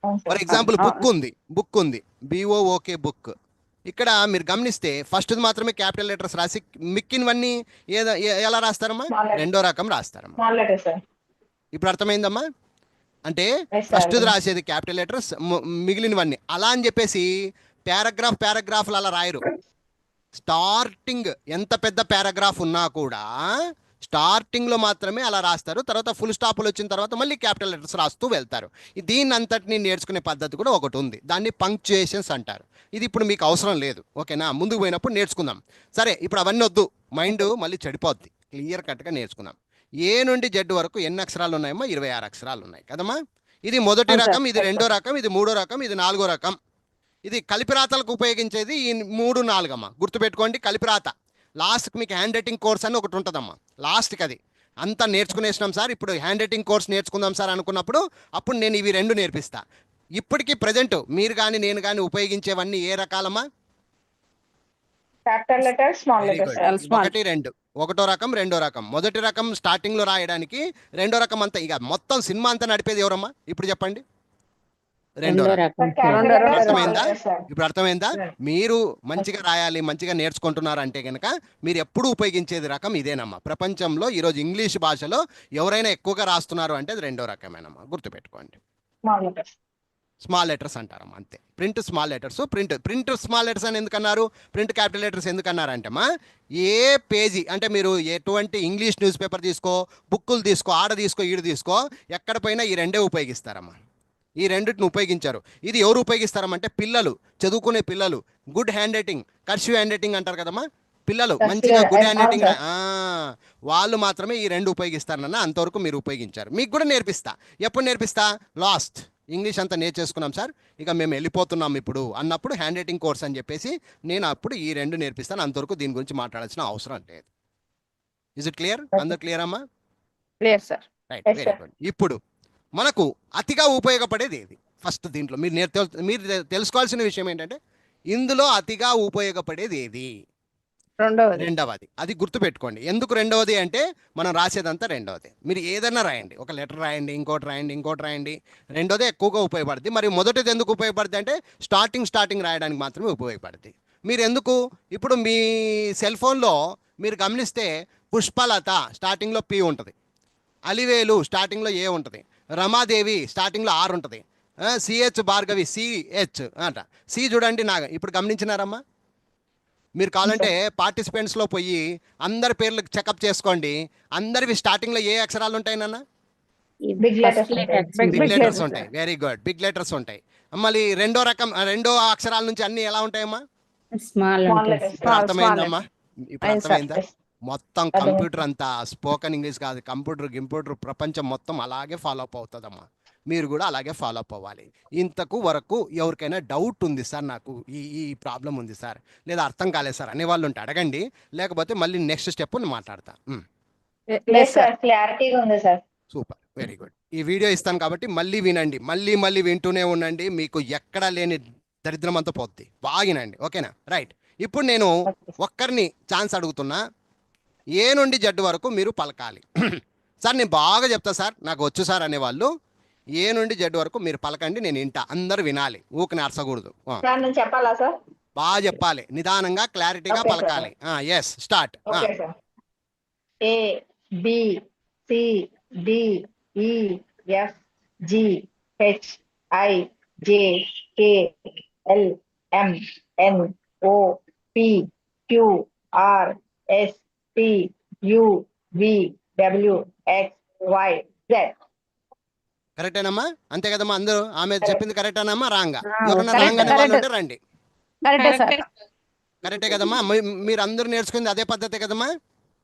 అవును sir. ఫర్ ఎగ్జాంపుల్ బుక్ ఉంది, BOOK బుక్. ఇక్కడ మీరు గమనిస్తే ఫస్ట్ మాత్రమే క్యాపిటల్ లెటర్స్ రాసి మిక్కినవన్నీ ఎలా రాస్తారమ్మా? Small letters. రెండో రకం రాస్తారమ్మా. Small letter sir. ఇప్పుడు అర్థమైందమ్మా? అంటే Yes, sir. ఫస్ట్ రాసేది క్యాపిటల్ లెటర్స్, మిగిలినవన్నీ అలా అని చెప్పేసి పారాగ్రాఫ్లు అలా రాయరు. స్టార్టింగ్ ఎంత పెద్ద పారాగ్రాఫ్ ఉన్నా కూడా స్టార్టింగ్లో మాత్రమే అలా రాస్తారు, తర్వాత ఫుల్ స్టాప్లు వచ్చిన తర్వాత మళ్ళీ క్యాపిటల్ లెటర్స్ రాస్తూ వెళ్తారు. దీన్ని అంతటిని నేర్చుకునే పద్ధతి కూడా ఒకటి ఉంది, దాన్ని పంక్చుయేషన్స్ అంటారు. ఇది ఇప్పుడు మీకు అవసరం లేదు, ఓకేనా? ముందుకు పోయినప్పుడు నేర్చుకుందాం. సరే, ఇప్పుడు అవన్నీ వద్దు, మైండ్ మళ్ళీ చెడిపోద్ది. క్లియర్ కట్గా నేర్చుకుందాం. ఏ నుండి జెడ్ వరకు ఎన్ని అక్షరాలు ఉన్నాయమ్మా? 26 అక్షరాలు ఉన్నాయి కదమ్మా. ఇది మొదటి రకం, ఇది రెండో రకం, ఇది మూడో రకం, ఇది 4గో రకం. ఇది కలిపిరాతలకు ఉపయోగించేది ఈ 3, 4 అమ్మా. గుర్తుపెట్టుకోండి, కలిపిరాత. లాస్ట్కి మీకు హ్యాండ్ రైటింగ్ కోర్స్ అని ఒకటి ఉంటుందమ్మా, లాస్ట్కి అది అంతా నేర్చుకునేసినాం సార్, ఇప్పుడు హ్యాండ్ రైటింగ్ కోర్స్ నేర్చుకుందాం సార్ అనుకున్నప్పుడు అప్పుడు నేను ఇవి 2 నేర్పిస్తా. ఇప్పటికీ ప్రజెంట్ మీరు కానీ నేను కానీ ఉపయోగించేవన్నీ ఏ రకాలమ్మా? Capital letters, small Very letters good. sir. 1, 2, ఒకటో రకం, రెండో రకం. మొదటి రకం స్టార్టింగ్లో రాయడానికి, రెండో రకం అంతా ఇక మొత్తం సినిమా అంతా నడిపేది ఎవరమ్మా ఇప్పుడు చెప్పండి? రెండో రకం. రకం Sir, capital letters, small అర్థమైందా? letters sir. ఇప్పుడు అర్థమైందా? Yes. మీరు మంచిగా రాయాలి, మంచిగా నేర్చుకుంటున్నారంటే కనుక మీరు ఎప్పుడు ఉపయోగించేది రకం ఇదేనమ్మా. ప్రపంచంలో ఈరోజు ఇంగ్లీష్ భాషలో ఎవరైనా ఎక్కువగా రాస్తున్నారు అంటే అది రెండో రకమేనమ్మా, గుర్తుపెట్టుకోండి. Small letters. స్మాల్ లెటర్స్ అంటారమ్మా, అంతే. Print small letters. Print small letters అని ఎందుకన్నారు? ప్రింట్ క్యాపిటల్ లెటర్స్ ఎందుకన్నారంటమ్మా, ఏ పేజీ అంటే మీరు ఎటువంటి ఇంగ్లీష్ న్యూస్ పేపర్ తీసుకో, బుక్కులు తీసుకో, ఆడ తీసుకో, ఈడు తీసుకో, ఎక్కడ పోయినా ఈ రెండే ఉపయోగిస్తారమ్మా. ఈ రెండింటిని ఉపయోగించారు. ఇది ఎవరు ఉపయోగిస్తారమంటే పిల్లలు, చదువుకునే పిల్లలు, good hand writing, cursive hand writing అంటారు కదమ్మా, పిల్లలు Cursive మంచిగా గుడ్ హ్యాండ్ అవును రైటింగ్ సార్. వాళ్ళు మాత్రమే ఈ రెండు ఉపయోగిస్తారన్న, అంతవరకు మీరు ఉపయోగించారు. మీకు కూడా నేర్పిస్తా. ఎప్పుడు నేర్పిస్తా? లాస్ట్ ఇంగ్లీష్ అంతా నేర్చేసుకున్నాం సార్, ఇక మేము వెళ్ళిపోతున్నాం ఇప్పుడు అన్నప్పుడు హ్యాండ్ రైటింగ్ కోర్స్ అని చెప్పేసి నేను అప్పుడు ఈ రెండు నేర్పిస్తాను. అంతవరకు దీని గురించి మాట్లాడాల్సిన అవసరం లేదు. Is it clear? అందరు క్లియర్ అమ్మా? Clear sir. Right, Yes, very sir. Good. ఇప్పుడు మనకు అతిగా ఉపయోగపడేది ఏది? ఫస్ట్ దీంట్లో మీరు తెలుసుకోవాల్సిన విషయం ఏంటంటే ఇందులో అతిగా ఉపయోగపడేది ఏది? రెండవది. రెండవది. అది గుర్తుపెట్టుకోండి. ఎందుకు రెండవది అంటే మనం రాసేదంతా రెండవది. మీరు ఏదైనా రాయండి, ఒక లెటర్ రాయండి, ఇంకోటి రాయండి, రెండోదే ఎక్కువగా ఉపయోగపడుతుంది. మరి మొదటిది ఎందుకు ఉపయోగపడుతుంది అంటే స్టార్టింగ్ రాయడానికి మాత్రమే ఉపయోగపడుతుంది. మీరు ఎందుకు ఇప్పుడు మీ సెల్ ఫోన్లో మీరు గమనిస్తే పుష్పలత స్టార్టింగ్లో పి ఉంటుంది, అలివేలు స్టార్టింగ్లో ఏ ఉంటుంది, రమాదేవి స్టార్టింగ్లో ఆర్ ఉంటుంది, సిహెచ్ భార్గవి సిహెచ్ అంట. సి చూడండి ఇప్పుడు గమనించినారమ్మా? మీరు కావాలంటే పార్టిసిపెంట్స్లో పోయి అందరి పేర్లు చెకప్ చేసుకోండి. అందరివి స్టార్టింగ్లో ఏ అక్షరాలు ఉంటాయి నాన్న? Big letters First ఉంటాయి. letters. బిగ్ లెటర్స్ letters ఉంటాయి. వెరీ గుడ్, బిగ్ లెటర్స్ ఉంటాయి. మళ్ళీ రెండో అక్షరాల నుంచి అన్ని ఎలా ఉంటాయమ్మా? స్మాల్ Small ఉంటుంది. letters. ఇప్పుడు Small అర్థమైందమ్మా? ఇప్పుడు అయింది సార్. అర్థమైందా? Yes. మొత్తం అర్థమైంది. కంప్యూటర్ అంతా స్పోకెన్ ఇంగ్లీష్ కాదు, కంప్యూటర్ ప్రపంచం మొత్తం అలాగే ఫాలో అప్ అవుతుందమ్మా. మీరు కూడా అలాగే ఫాలో అప్ అవ్వాలి. ఇంతకు వరకు ఎవరికైనా డౌట్ ఉంది సార్, నాకు ఈ ప్రాబ్లం ఉంది సార్, లేదా అర్థం కాలేదు సార్ అనే వాళ్ళు ఉంటే అడగండి, లేకపోతే మళ్ళీ నెక్స్ట్ స్టెప్ మాట్లాడతా. లేదు సార్, క్లారిటీగా ఉంది సార్. Super, very good. ఈ వీడియో ఇస్తాను కాబట్టి మళ్ళీ వినండి, మళ్ళీ వింటూనే ఉండండి. మీకు ఎక్కడా లేని దరిద్రం అంతా పోద్ది. బాగినండి, ఓకేనా? రైట్. ఇప్పుడు నేను ఒక్కరిని ఛాన్స్ అడుగుతున్నా. ఏ నుండి జెడ్ వరకు మీరు పలకాలి. సార్ నేను బాగా చెప్తా సార్, నాకు వచ్చు సార్ అనేవాళ్ళు ఏ నుండి జెడ్ వరకు మీరు పలకండి, నేను వింటా. అందరు వినాలి, ఊకని అరసకూడదు. సార్ నేను చెప్పాలా సార్? బాగా చెప్పాలి, నిదానంగా క్లారిటీగా Okay, sir. పలకాలి. Yes, start. Okay sir. A B C D E F G H I J K L M N O P Q R S T U V W X Y Z. కరెక్టేనమ్మా? అంతే కదమ్మా అందరూ? ఆమె చెప్పింది కరెక్టేనమ్మా? రాంగా? Ah, ఎవరన్నా correct, wrong అనే వాళ్ళు correct. ఉంటే రండి. కరెక్టే సార్. కరెక్టే కదమ్మా? మీరు అందరూ నేర్చుకుంది అదే పద్ధతే కదమ్మా?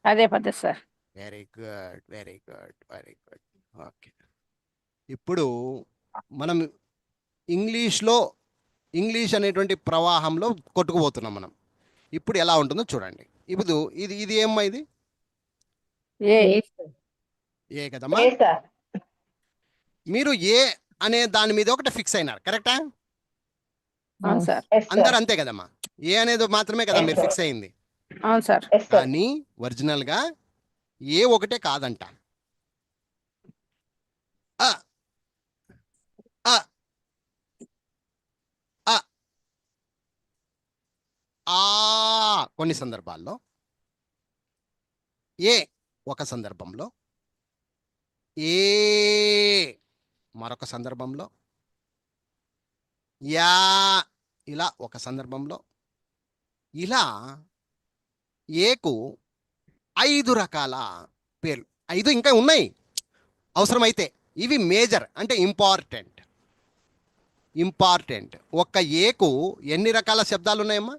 అదే పద్ధతి sir. Very good, very good, very good. Okay, ఇప్పుడు మనం ఇంగ్లీష్ అనేటువంటి ప్రవాహంలో కొట్టుకుపోతున్నాం మనం. ఇప్పుడు ఎలా ఉంటుందో చూడండి. ఇప్పుడు ఇది ఏమ్మా? ఇది ఏ ఏ కదమ్మా? లేదు సార్. మీరు ఏ అనే దాని మీద ఒకటి ఫిక్స్ అయినారు, కరెక్టా? అవును సార్. Yes sir. అందరు అంతే కదమ్మా? ఏ అనేది మాత్రమే కదా మీరు ఫిక్స్ అయింది. అవును సార్. Yes sir. కానీ ఒరిజినల్ గా ఏ ఒకటే కాదంట. అ, అ, అ, ఆ కొన్ని సందర్భాల్లో, ఏ ఒక సందర్భంలో, ఏ మరొక సందర్భంలో, యా ఇలా ఒక సందర్భంలో, ఇలా ఏకు 5 రకాల పేర్లు. 5 ఇంకా ఉన్నాయి అవసరమైతే. ఇవి మేజర్ అంటే ఇంపార్టెంట్. ఒక్క ఏకు ఎన్ని రకాల శబ్దాలు ఉన్నాయమ్మా?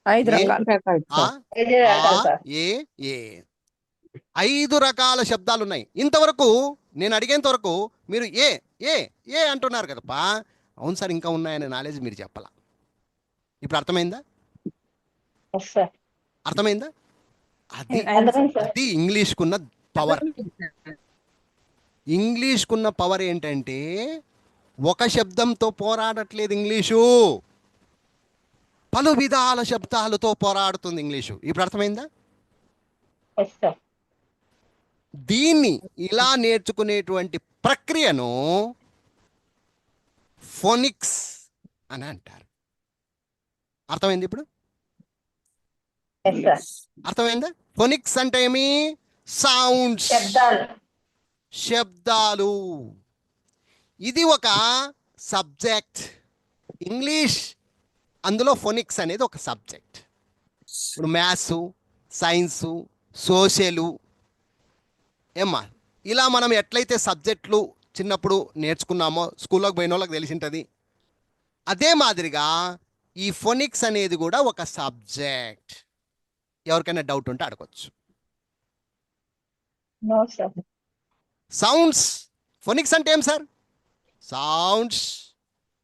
5 ఏ? రకాలు. ఆ, ఇది రకాలు సార్. ఏ ఏ 5 రకాల శబ్దాలు ఉన్నాయి. ఇంతవరకు నేను అడిగేంత వరకు మీరు ఏ ఏ ఏ అంటున్నారు కదప్పా. అవును సార్, ఇంకా ఉన్నాయనే నాలెడ్జ్ మీరు చెప్పాల. ఇప్పుడు అర్థమైందా? Yes sir. అర్థమైందా? అది అర్థమైంది సార్. అది ఇంగ్లీష్కున్న పవర్. ఇంగ్లీష్కున్న పవర్ ఏంటంటే ఒక శబ్దంతో పోరాడట్లేదు ఇంగ్లీషు, పలు విధాల శబ్దాలతో పోరాడుతుంది ఇంగ్లీషు. ఇప్పుడు అర్థమైందా? Yes sir. దీన్ని ఇలా నేర్చుకునేటువంటి ప్రక్రియను ఫోనిక్స్ అని అంటారు. అర్థమైంది ఇప్పుడు? Yes sir. అర్థమైందా? ఫోనిక్స్ అంటే ఏమి? సౌండ్స్, శబ్దాలు. ఇది ఒక సబ్జెక్ట్ ఇంగ్లీష్. అందులో ఫోనిక్స్ అనేది ఒక సబ్జెక్ట్. ఇప్పుడు మ్యాథ్స్, సైన్సు, సోషలు ఏమ్మా ఇలా మనం ఎట్లయితే సబ్జెక్టులు చిన్నప్పుడు నేర్చుకున్నామో స్కూల్లోకి పోయిన వాళ్ళకి తెలిసి ఉంటుంది. అదే మాదిరిగా ఈ ఫోనిక్స్ అనేది కూడా ఒక సబ్జెక్ట్. ఎవరికైనా డౌట్ ఉంటే అడగొచ్చు. No sir. సౌండ్స్, ఫోనిక్స్ అంటే ఏం సార్? సౌండ్స్.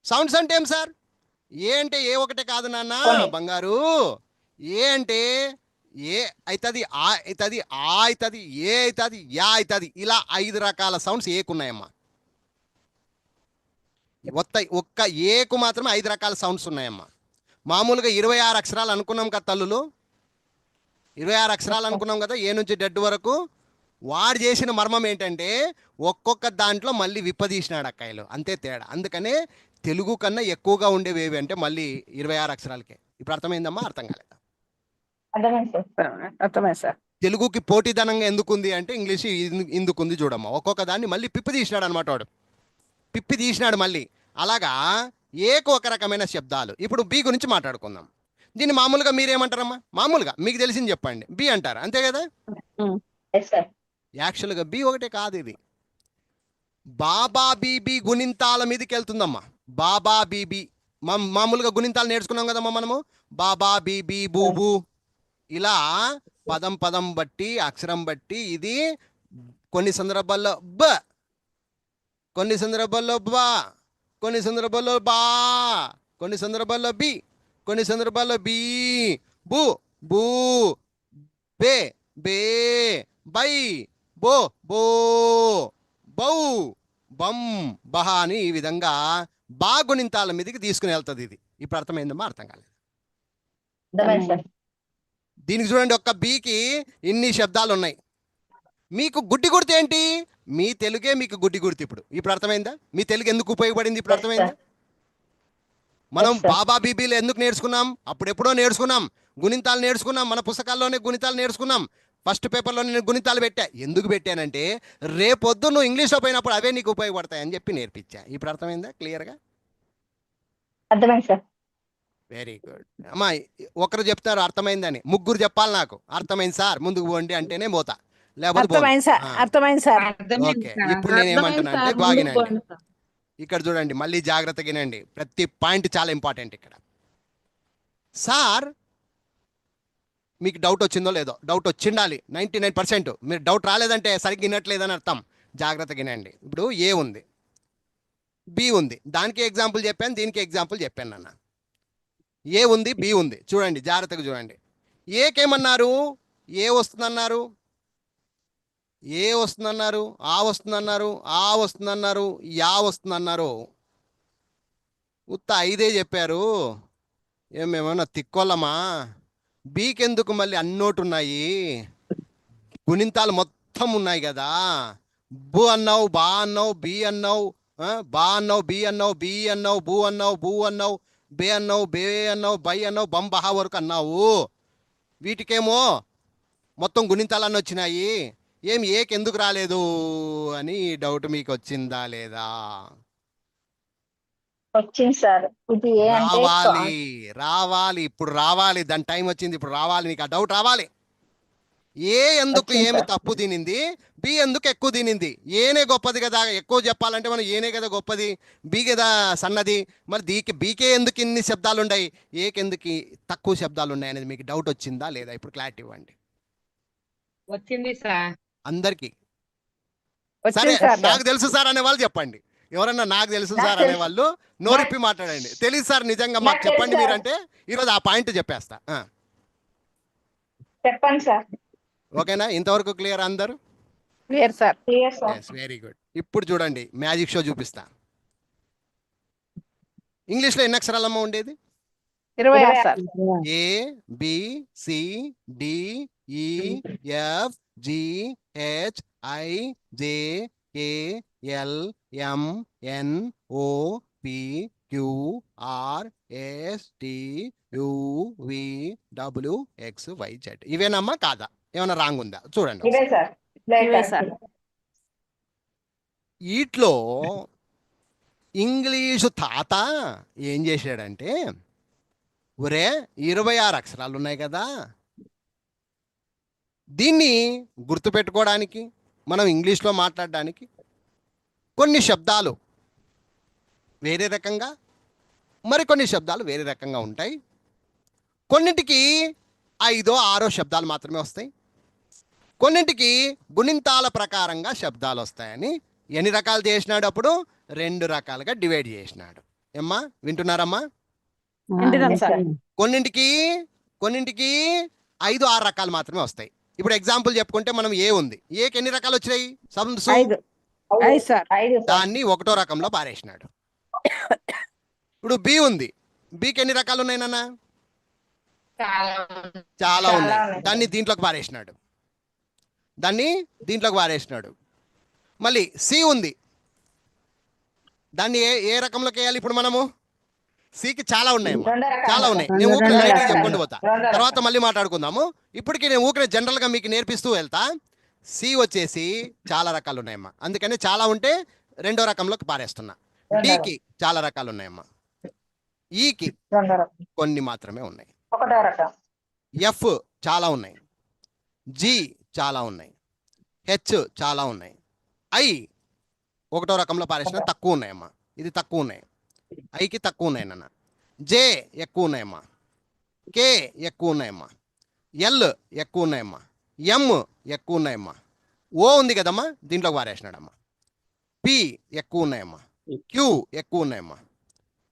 సౌండ్స్ అంటే ఏం సార్? ఏ అంటే ఏ ఒకటే కాదు నాన్న Phonics. బంగారు. ఏ అంటే ఏ అవుతుంది, ఆ అవుతుంది, ఆ అవుతుంది, ఏ అవుతుంది, యా అవుతుంది. ఇలా 5 రకాల సౌండ్స్ ఏకున్నాయమ్మా. ఒక్క ఏకు మాత్రమే 5 రకాల సౌండ్స్ ఉన్నాయమ్మా. మామూలుగా 26 అక్షరాలు అనుకున్నాం కదా తల్లులు, 26 అక్షరాలు అనుకున్నాం కదా ఏ నుంచి డెడ్ వరకు. వాడు చేసిన మర్మం ఏంటంటే ఒక్కొక్క దాంట్లో మళ్ళీ విప్పదీసినాడు అక్కాయలు, అంతే తేడా. అందుకనే తెలుగు కన్నా ఎక్కువగా ఉండేవి ఏవి అంటే మళ్ళీ 26 అక్షరాలకే. ఇప్పుడు అర్థమైందమ్మా? అర్థం కాలేదా? అర్థమైంది సార్. అర్థమైంది సార్. తెలుగుకి పోటీదనంగా ఎందుకుంది అంటే ఇంగ్లీష్ ఇందుకుంది చూడమ్మా. ఒక్కొక్క దాన్ని మళ్ళీ పిప్పి తీసినాడు అనమాట వాడు, పిప్పి తీసినాడు మళ్ళీ. అలాగా ఏకు ఒక రకమైన శబ్దాలు. ఇప్పుడు బి గురించి మాట్లాడుకుందాం. దీన్ని మామూలుగా మీరేమంటారమ్మా? మామూలుగా మీకు తెలిసింది చెప్పండి. బి అంటారు, అంతే కదా? Yes sir. యాక్చువల్గా బి ఒకటే కాదు, ఇది బాబా బీబీ గుణింతాల మీదకి వెళ్తుందమ్మా. బాబా బీబీ మామూలుగా గుణింతాలు నేర్చుకున్నాం కదమ్మా మనము. బాబా బీబీ బూబు ఇలా పదం పదం బట్టి అక్షరం బట్టి ఇది కొన్ని సందర్భాల్లో బ, కొన్ని సందర్భాల్లో బా, కొన్ని సందర్భాల్లో బా, కొన్ని సందర్భాల్లో బి, కొన్ని సందర్భాల్లో బీ, బు బూ, బే బే, బై బో బో, బౌ బం బహ అని ఈ విధంగా బా గుణింతాల మీదకి తీసుకుని వెళ్తుంది ఇది. ఇప్పుడు అర్థమైందమ్మా? అర్థం కాలేదు. అర్థమైంది సార్. దీనికి చూడండి, ఒక్క బీకి ఇన్ని శబ్దాలు ఉన్నాయి. మీకు గుడ్డి గుర్తు ఏంటి? మీ తెలుగే మీకు గుడ్డి గుర్తు. ఇప్పుడు అర్థమైందా? మీ తెలుగు ఎందుకు ఉపయోగపడింది? ఇప్పుడు Yes, అర్థమైందా? sir. మనం Yes, sir. బాబా బీబీలు ఎందుకు నేర్చుకున్నాం? అప్పుడెప్పుడో నేర్చుకున్నాం. గుణింతాలు నేర్చుకున్నాం, మన పుస్తకాల్లోనే గుణింతాలు నేర్చుకున్నాం. ఫస్ట్ పేపర్లో నేను గుణింతాలు పెట్టా. ఎందుకు పెట్టానంటే రేపొద్దు నువ్వు ఇంగ్లీష్లో పోయినప్పుడు అవే నీకు ఉపయోగపడతాయని చెప్పి నేర్పించా. ఇప్పుడు అర్థమైందా క్లియర్గా? అర్థమైంది సార్. వెరీ గుడ్ అమ్మా. ఒకరు చెప్తారు అర్థమైందని, ముగ్గురు చెప్పాలి నాకు. అర్థమైంది సార్ ముందుకు పోండి అంటేనే పోతా, లేకపోతే పోను. అర్థమైంది సార్. ఆ. అర్థమైంది సార్. ఓకే, ఇప్పుడు నేను ఏమంటున్నా అంటే బాగినండి. ఇక్కడ చూడండి, మళ్ళీ జాగ్రత్తగా వినండి. ప్రతి పాయింట్ చాలా ఇంపార్టెంట్ ఇక్కడ. సార్ మీకు డౌట్ వచ్చిందో లేదో? డౌట్ వచ్చిండాలి 99%. మీరు డౌట్ రాలేదంటే సరిగ్గా వినట్లేదని అర్థం. జాగ్రత్తగా వినండి. ఇప్పుడు ఏ ఉంది, బి ఉంది. దానికి ఎగ్జాంపుల్ చెప్పాను, దీనికి ఎగ్జాంపుల్ చెప్పాను అన్న. ఏ ఉంది, బి ఉంది. చూడండి జాగ్రత్తగా చూడండి. ఏకేమన్నారు? ఏ వస్తుందన్నారు, ఏ వస్తుందన్నారు, ఆ వస్తుందన్నారు, ఆ వస్తుందన్నారు, యా వస్తుందన్నారు. ఉత్త 5 చెప్పారు. ఏమేమన్నా తిక్కోళ్ళమా? బీకెందుకు మళ్ళీ అన్నోటు ఉన్నాయి, గుణింతాలు మొత్తం ఉన్నాయి కదా. బు అన్నావు, బా అన్నావు, బి అన్నావు, బా అన్నావు, బి అన్నావు, బి అన్నావు, బూ అన్నావు, బూ అన్నావు, బే అన్నావు, బే అన్నావు, బై అన్నావు, బం బహా వరకు అన్నావు. వీటికేమో మొత్తం గుణింతాలన్నీ వచ్చినాయి. ఏం ఏకెందుకు రాలేదు అని డౌట్ మీకు వచ్చిందా లేదా? వచ్చింది సార్. ఇది ఏ అంటే రావాలి, రావాలి, ఇప్పుడు రావాలి. దాని టైం వచ్చింది, ఇప్పుడు రావాలి. నీకు ఆ డౌట్ రావాలి. ఏ ఎందుకు వచ్చింది ఏమి సార్. తప్పు తినింది, బి ఎందుకు ఎక్కువ తినింది. ఏనే గొప్పది కదా, ఎక్కువ చెప్పాలంటే మనం ఏనే కదా గొప్పది, బి కదా సన్నది. మరి బీకే ఎందుకు ఇన్ని శబ్దాలు ఉన్నాయి, ఏకెందుకు తక్కువ శబ్దాలు ఉన్నాయి అనేది మీకు డౌట్ వచ్చిందా లేదా? ఇప్పుడు క్లారిటీ ఇవ్వండి వచ్చింది సార్. అందరికీ. సరే, వచ్చింది సార్. నాకు తెలుసు సార్ అనే వాళ్ళు చెప్పండి. ఎవరన్నా నాకు తెలుసు నాకు సార్ తెలుసు. అనేవాళ్ళు నోరిప్పి మాట్లాడండి. తెలియదు సార్ నిజంగా మాకు నాకు చెప్పండి తెలుసు మీరంటే ఈరోజు ఆ పాయింట్ చెప్పేస్తా. చెప్పండి సార్. ఓకేనా? ఇంతవరకు క్లియర్ అందరు? Clear sir. Clear sir. Yes, very good. ఇప్పుడు చూడండి మ్యాజిక్ షో చూపిస్తా. ఇంగ్లీష్లో ఎన్ని అక్షరాలమ్మ ఉండేది? 26 సార్. A B C D E F G H I J K L M N O P Q R S T U V W X Y Z. ఇవేనమ్మా కాదా? ఏమైనా రాంగ్ ఉందా? చూడండి ఇవే ఒకసారి. సార్. ఇవే ఇవే సార్. సార్. వీటిలో ఇంగ్లీషు తాత ఏం చేశాడంటే, ఒరే 26 అక్షరాలు ఉన్నాయి కదా, దీన్ని గుర్తుపెట్టుకోవడానికి, మనం ఇంగ్లీష్లో మాట్లాడడానికి కొన్ని శబ్దాలు వేరే రకంగా, మరికొన్ని శబ్దాలు వేరే రకంగా ఉంటాయి. కొన్నింటికి 5 6 శబ్దాలు మాత్రమే వస్తాయి. కొన్నింటికి గుణింతాల ప్రకారంగా శబ్దాలు వస్తాయని ఎన్ని రకాలు చేసినాడు? అప్పుడు 2 రకాలుగా డివైడ్ చేసినాడు. ఏమ్మా వింటున్నారమ్మా? వింటున్నాం సార్. కొన్నింటికి 5 6 రకాలు మాత్రమే వస్తాయి. ఇప్పుడు ఎగ్జాంపుల్ చెప్పుకుంటే మనం ఏ ఉంది, ఏకి ఎన్ని రకాలు వచ్చినాయి? సౌండ్స్. 5 సార్. 5 సార్. దాన్ని 1వ రకంలో పారేసినాడు. ఇప్పుడు బి ఉంది, బికి ఎన్ని రకాలు ఉన్నాయి నాన్న? చాలా చాలా ఉన్నాయి. ఉన్నాయి. దాన్ని దీంట్లోకి పారేసినాడు. మళ్ళీ సి ఉంది, దాన్ని ఏ రకంలోకి వేయాలి ఇప్పుడు మనము? సికి చాలా ఉన్నాయమ్మా, 2 రకాలు. చాలా ఉన్నాయి. నేను రెండు ఊపిరి లైట్గా రకాలు. చెప్పుకుంటూ పోతా, 2 రకాలు. తర్వాత మళ్ళీ మాట్లాడుకుందాము. ఇప్పటికి నేను ఊపిరి జనరల్గా మీకు నేర్పిస్తూ వెళ్తా. సి వచ్చేసి చాలా రకాలు ఉన్నాయమ్మా, అందుకని చాలా ఉంటే 2వ రకంలోకి పారేస్తున్నా. డికి చాలా రకాలు ఉన్నాయమ్మా, ఈకి 2 రకాలు. కొన్ని మాత్రమే ఉన్నాయి. 1 రకం. ఎఫ్ చాలా ఉన్నాయి, జి చాలా ఉన్నాయి, హెచ్ చాలా ఉన్నాయి, ఐ 1వ రకంలో పారేసిన తక్కువ ఉన్నాయమ్మా, ఇది తక్కువ ఉన్నాయి. ఐకి తక్కువ ఉన్నాయి నాన్న. జే ఎక్కువ ఉన్నాయమ్మా, కే ఎక్కువ ఉన్నాయమ్మా, ఎల్ ఎక్కువ ఉన్నాయమ్మా, ఎం ఎక్కువ ఉన్నాయమ్మా, ఓ ఉంది కదమ్మా దీంట్లోకి పారేసినాడమ్మా. పి ఎక్కువ ఉన్నాయమ్మా, క్యూ ఎక్కువ ఉన్నాయమ్మా,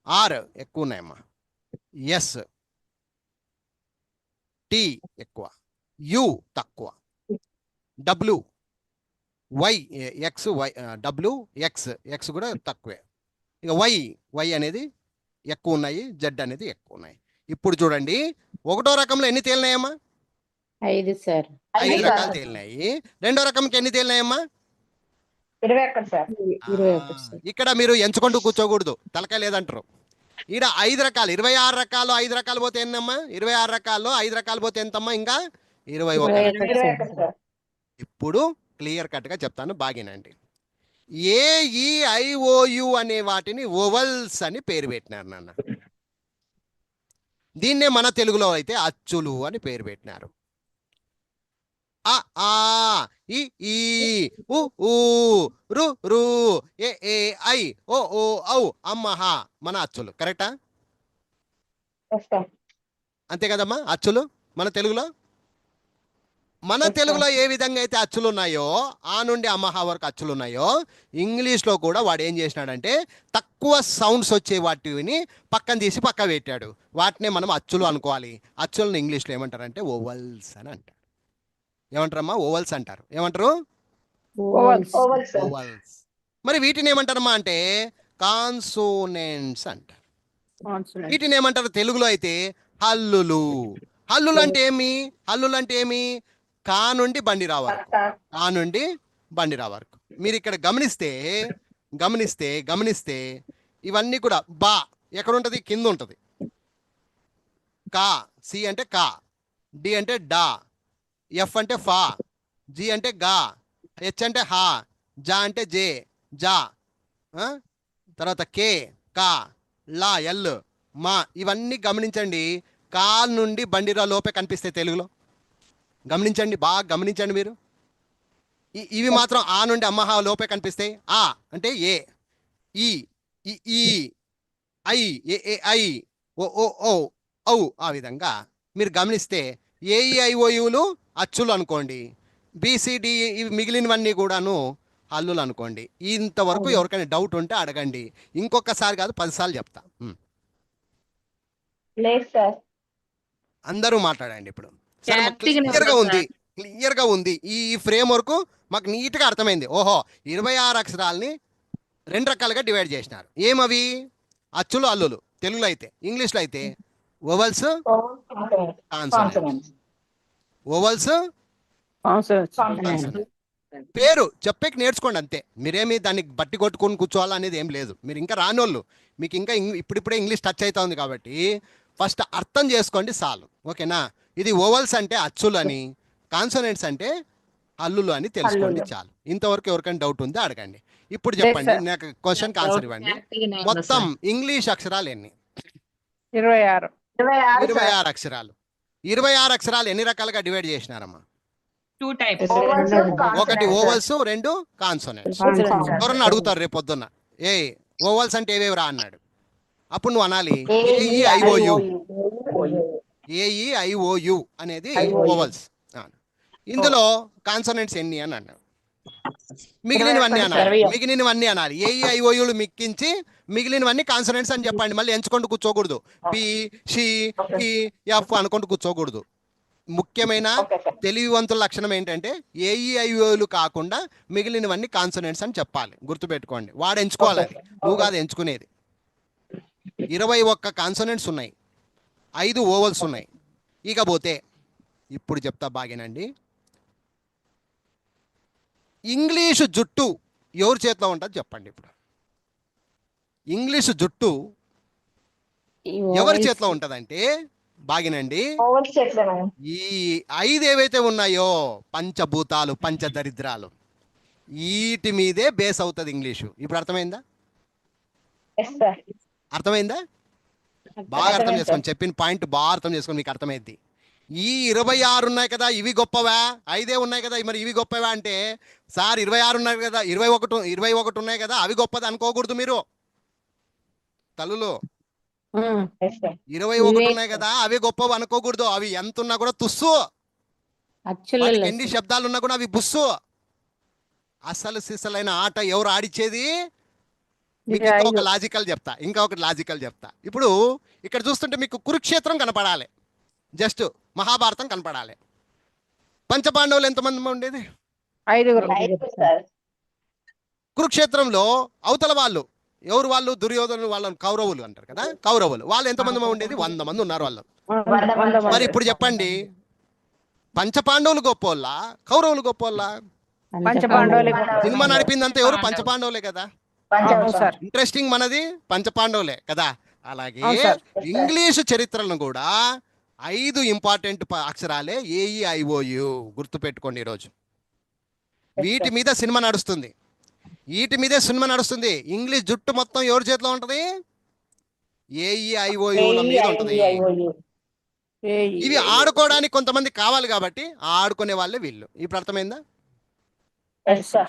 ఆర్ ఎక్కువ ఉన్నాయమ్మా, ఎస్ టీ ఎక్కువ, యు తక్కువ, W Y X Y W X కూడా తక్కువే. ఇక వై అనేది ఎక్కువ ఉన్నాయి, జెడ్ అనేది ఎక్కువ ఉన్నాయి. ఇప్పుడు చూడండి 1వ రకంలో ఎన్ని తేలినాయమ్మా? 5 సార్. 5 5 రకాలు సార్. తేలినాయి. 2వ రకంకి ఎన్ని తేలినాయమ్మా? 21 సార్. 21 సార్. ఇక్కడ మీరు ఎంచుకుంటూ కూర్చోకూడదు, తలకాయ లేదంటారు. ఈడ 5 రకాలు, 26 రకాలు 5 రకాలు పోతే ఎన్నమ్మా? 26 రకాల్లో 5 రకాలు పోతే ఎంతమ్మా? ఇంకా 21. 21 సార్. ఇప్పుడు క్లియర్ కట్గా చెప్తాను, బాగినండి. AEIOU అనే వాటిని ఓవల్స్ అని పేరు పెట్టినారు నాన్న. దీన్నే మన తెలుగులో అయితే అచ్చులు అని పేరు పెట్టినారు. అ ఆ ఇ ఈ ఉ ఊ రు రు ఏ ఏ ఐ ఓ ఓ ఔ అమ్మహ మన అచ్చులు. కరెక్టా? Yes, sir. అంతే కదమ్మా అచ్చులు మన తెలుగులో. మన Yes, sir. తెలుగులో ఏ విధంగా అయితే అచ్చులు ఉన్నాయో, ఆ నుండి అమ్మహ వరకు అచ్చులు ఉన్నాయో, ఇంగ్లీష్లో కూడా వాడు ఏం చేసినాడంటే తక్కువ సౌండ్స్ వచ్చే వాటిని పక్కన తీసి పక్క పెట్టాడు. వాటినే మనం అచ్చులు అనుకోవాలి. అచ్చులను ఇంగ్లీష్లో ఏమంటారంటే ఓవల్స్ అని అంటారు. ఏమంటారమ్మా? ఓవల్స్ అంటారు. ఏమంటారు? Ovals. Oval, sir. ఓవల్స్. మరి వీటిని ఏమంటారమ్మా అంటే కాన్సోనెంట్స్ అంటారు. Consonant. వీటిని ఏమంటారు తెలుగులో అయితే? హల్లులు. హల్లులు అంటే ఏమి? కా నుండి బండిరా వరకు, కా నుండి బండిరా వరకు. మీరు ఇక్కడ గమనిస్తే ఇవన్నీ కూడా బా ఎక్కడ ఉంటుంది? కింద ఉంటుంది. కా, సి అంటే కా, డి అంటే డా, ఎఫ్ అంటే ఫా, జి అంటే గా, హెచ్ అంటే హా, జా అంటే జే జా, తర్వాత కే కా, లా ఎల్, మా. ఇవన్నీ గమనించండి. కా నుండి బండిరా లోపే కనిపిస్తాయి తెలుగులో. గమనించండి, బాగా గమనించండి మీరు. ఇవి మాత్రం ఆ నుండి అమ్మహ లోపే కనిపిస్తాయి. ఆ అంటే ఏ, ఈ ఈ ఐ ఏ ఐ ఓ ఓ ఓ ఔ. ఆ విధంగా మీరు గమనిస్తే AEIOUలు అచ్చులు అనుకోండి, BCD ఇవి మిగిలినవన్నీ కూడాను హల్లులు అనుకోండి. ఇంతవరకు ఎవరికైనా డౌట్ ఉంటే అడగండి. ఇంకొకసారి కాదు 10 సార్లు చెప్తా. లేదు సార్. అందరూ మాట్లాడండి ఇప్పుడు. సరే, మాకు Correct గా క్లియర్గా ఉంది. ఈ ఫ్రేమ్ వర్క్ మాకు నీట్గా అర్థమైంది. ఓహో, 26 అక్షరాలని 2 రకాలుగా డివైడ్ చేసినారు. ఏమవి? అచ్చులు, అల్లులు తెలుగులో అయితే. ఇంగ్లీష్లో అయితే ఓవల్స్, కాన్సోనెంట్స్. Ovals, Consonant. పేరు చెప్పేకి నేర్చుకోండి అంతే. మీరేమి దాన్ని బట్టి కొట్టుకొని కూర్చోవాలనేది ఏం లేదు. మీరు ఇంకా రానోళ్ళు, మీకు ఇంకా ఇప్పుడిప్పుడే ఇంగ్లీష్ టచ్ అవుతా ఉంది కాబట్టి ఫస్ట్ అర్థం చేసుకోండి చాలు. ఓకేనా? ఇది ఓవల్స్ అంటే అచ్చులు అని, కాన్సోనెంట్స్ అంటే హల్లులు అని తెలుసుకోండి చాలు. ఇంతవరకు ఎవరికైనా డౌట్ ఉందో అడగండి. ఇప్పుడు చెప్పండి, sir. నాకు క్వశ్చన్కి ఆన్సర్ ఇవ్వండి. మొత్తం ఇంగ్లీష్ అక్షరాలు ఎన్ని? 26. 26 సార్. 26 అక్షరాలు. 26 అక్షరాలు ఎన్ని రకాలుగా డివైడ్ చేసినారమ్మా? Two types. Ovals, ఒకటి consonants, sir. ఓవల్స్, రెండు కాన్సోనెంట్స్. Consonants. ఎవరన్నా అడుగుతారు రేపు పొద్దున్న, ఏ ఓవల్స్ అంటే ఏవేవి రా అన్నాడు, అప్పుడు నువ్వు అనాలి AEIOU. ఏఈఐఓయు అనేది ఓవల్స్. ఇందులో కాన్సోనెంట్స్ ఎన్ని అని అన్నాడు, మిగిలినవన్నీ అనాలి. మిగిలినవన్నీ అనాలి. ఏఈఐఓయులు మిక్కించి మిగిలినవన్నీ కాన్సోనెంట్స్ అని చెప్పండి. మళ్ళీ ఎంచుకుంటూ కూర్చోకూడదు. పి, షి, పి, ఎఫ్ అనుకుంటూ కూర్చోకూడదు. ముఖ్యమైన Okay, sir. తెలివివంతుల లక్షణం ఏంటంటే ఏఈఐఓలు కాకుండా మిగిలినవన్నీ కాన్సోనెంట్స్ అని చెప్పాలి. గుర్తుపెట్టుకోండి. వాడు ఎంచుకోవాలి, అది నువ్వు కాదు ఎంచుకునేది. 21 కాన్సోనెంట్స్ ఉన్నాయి, 5 ఓవల్స్ ఉన్నాయి. ఇకపోతే ఇప్పుడు చెప్తా బాగేనండి. ఇంగ్లీషు జుట్టు ఎవరి చేతిలో ఉంటుంది చెప్పండి. ఇప్పుడు ఇంగ్లీషు జుట్టు ఎవరి చేతిలో ఉంటదంటే బాగినండి, Ovals చేతిలో మేడం. ఈ 5 ఏవైతే ఉన్నాయో పంచభూతాలు, పంచదరిద్రాలు, వీటి మీదే బేస్ అవుతుంది ఇంగ్లీషు. ఇప్పుడు అర్థమైందా? Yes, sir. అర్థమైందా? బాగా అర్థం చేసుకోండి. చెప్పిన పాయింట్ బాగా అర్థం చేసుకోండి, మీకు అర్థమైంది. ఈ 26 ఉన్నాయి కదా, ఇవి గొప్పవా? 5 ఉన్నాయి కదా, మరి ఇవి గొప్పవా అంటే, సార్ 26 ఉన్నాయి కదా, 21 ఉన్నాయి కదా, అవి గొప్పది అనుకోకూడదు మీరు తల్లులు. Yes, sir. 21 ఉన్నాయి కదా, అవి గొప్పవి అనుకోకూడదు. అవి ఎంత ఉన్నా కూడా తుస్సు, వాటికి ఎన్ని శబ్దాలు ఉన్నా కూడా అవి బుస్సు. అసలు సిసలైన ఆట ఎవరు ఆడిచ్చేది? మీకు ఇంకా ఒక లాజికల్ చెప్తా. ఇప్పుడు ఇక్కడ చూస్తుంటే మీకు కురుక్షేత్రం కనపడాలి, జస్ట్ మహాభారతం కనపడాలి. పంచపాండవులు ఎంతమంది ఉండేది? 5. 5, sir. కురుక్షేత్రంలో అవతల వాళ్ళు ఎవరు? వాళ్ళు దుర్యోధను, వాళ్ళని కౌరవులు అంటారు కదా. కౌరవులు వాళ్ళు ఎంతమంది ఉండేది? 100 మంది ఉన్నారు వాళ్ళు. మరి ఇప్పుడు చెప్పండి, పంచపాండవులు గొప్పోళ్ళ, కౌరవులు గొప్పోళ్ళ? పంచపాండవులు. సినిమా నడిపిందంతా ఎవరు? పంచపాండవులే కదా. అవును సార్. ఇంట్రెస్టింగ్ మనది పంచపాండవులే కదా. అలాగే అవును సార్. ఇంగ్లీషు చరిత్రలను కూడా 5 ఇంపార్టెంట్ అక్షరాలే ఏఈఐఓయు. గుర్తుపెట్టుకోండి ఈరోజు. వీటి మీద సినిమా నడుస్తుంది, వీటి మీదే సినిమా నడుస్తుంది. ఇంగ్లీష్ జుట్టు మొత్తం ఎవరి చేతిలో ఉంటది? ఏఈఐఓయుల మీద ఉంటది. AEIOU. ఇవి ఆడుకోవడానికి కొంతమంది కావాలి కాబట్టి ఆడుకునే వాళ్ళే వీళ్ళు. ఇప్పుడు అర్థమైందా? Yes, sir.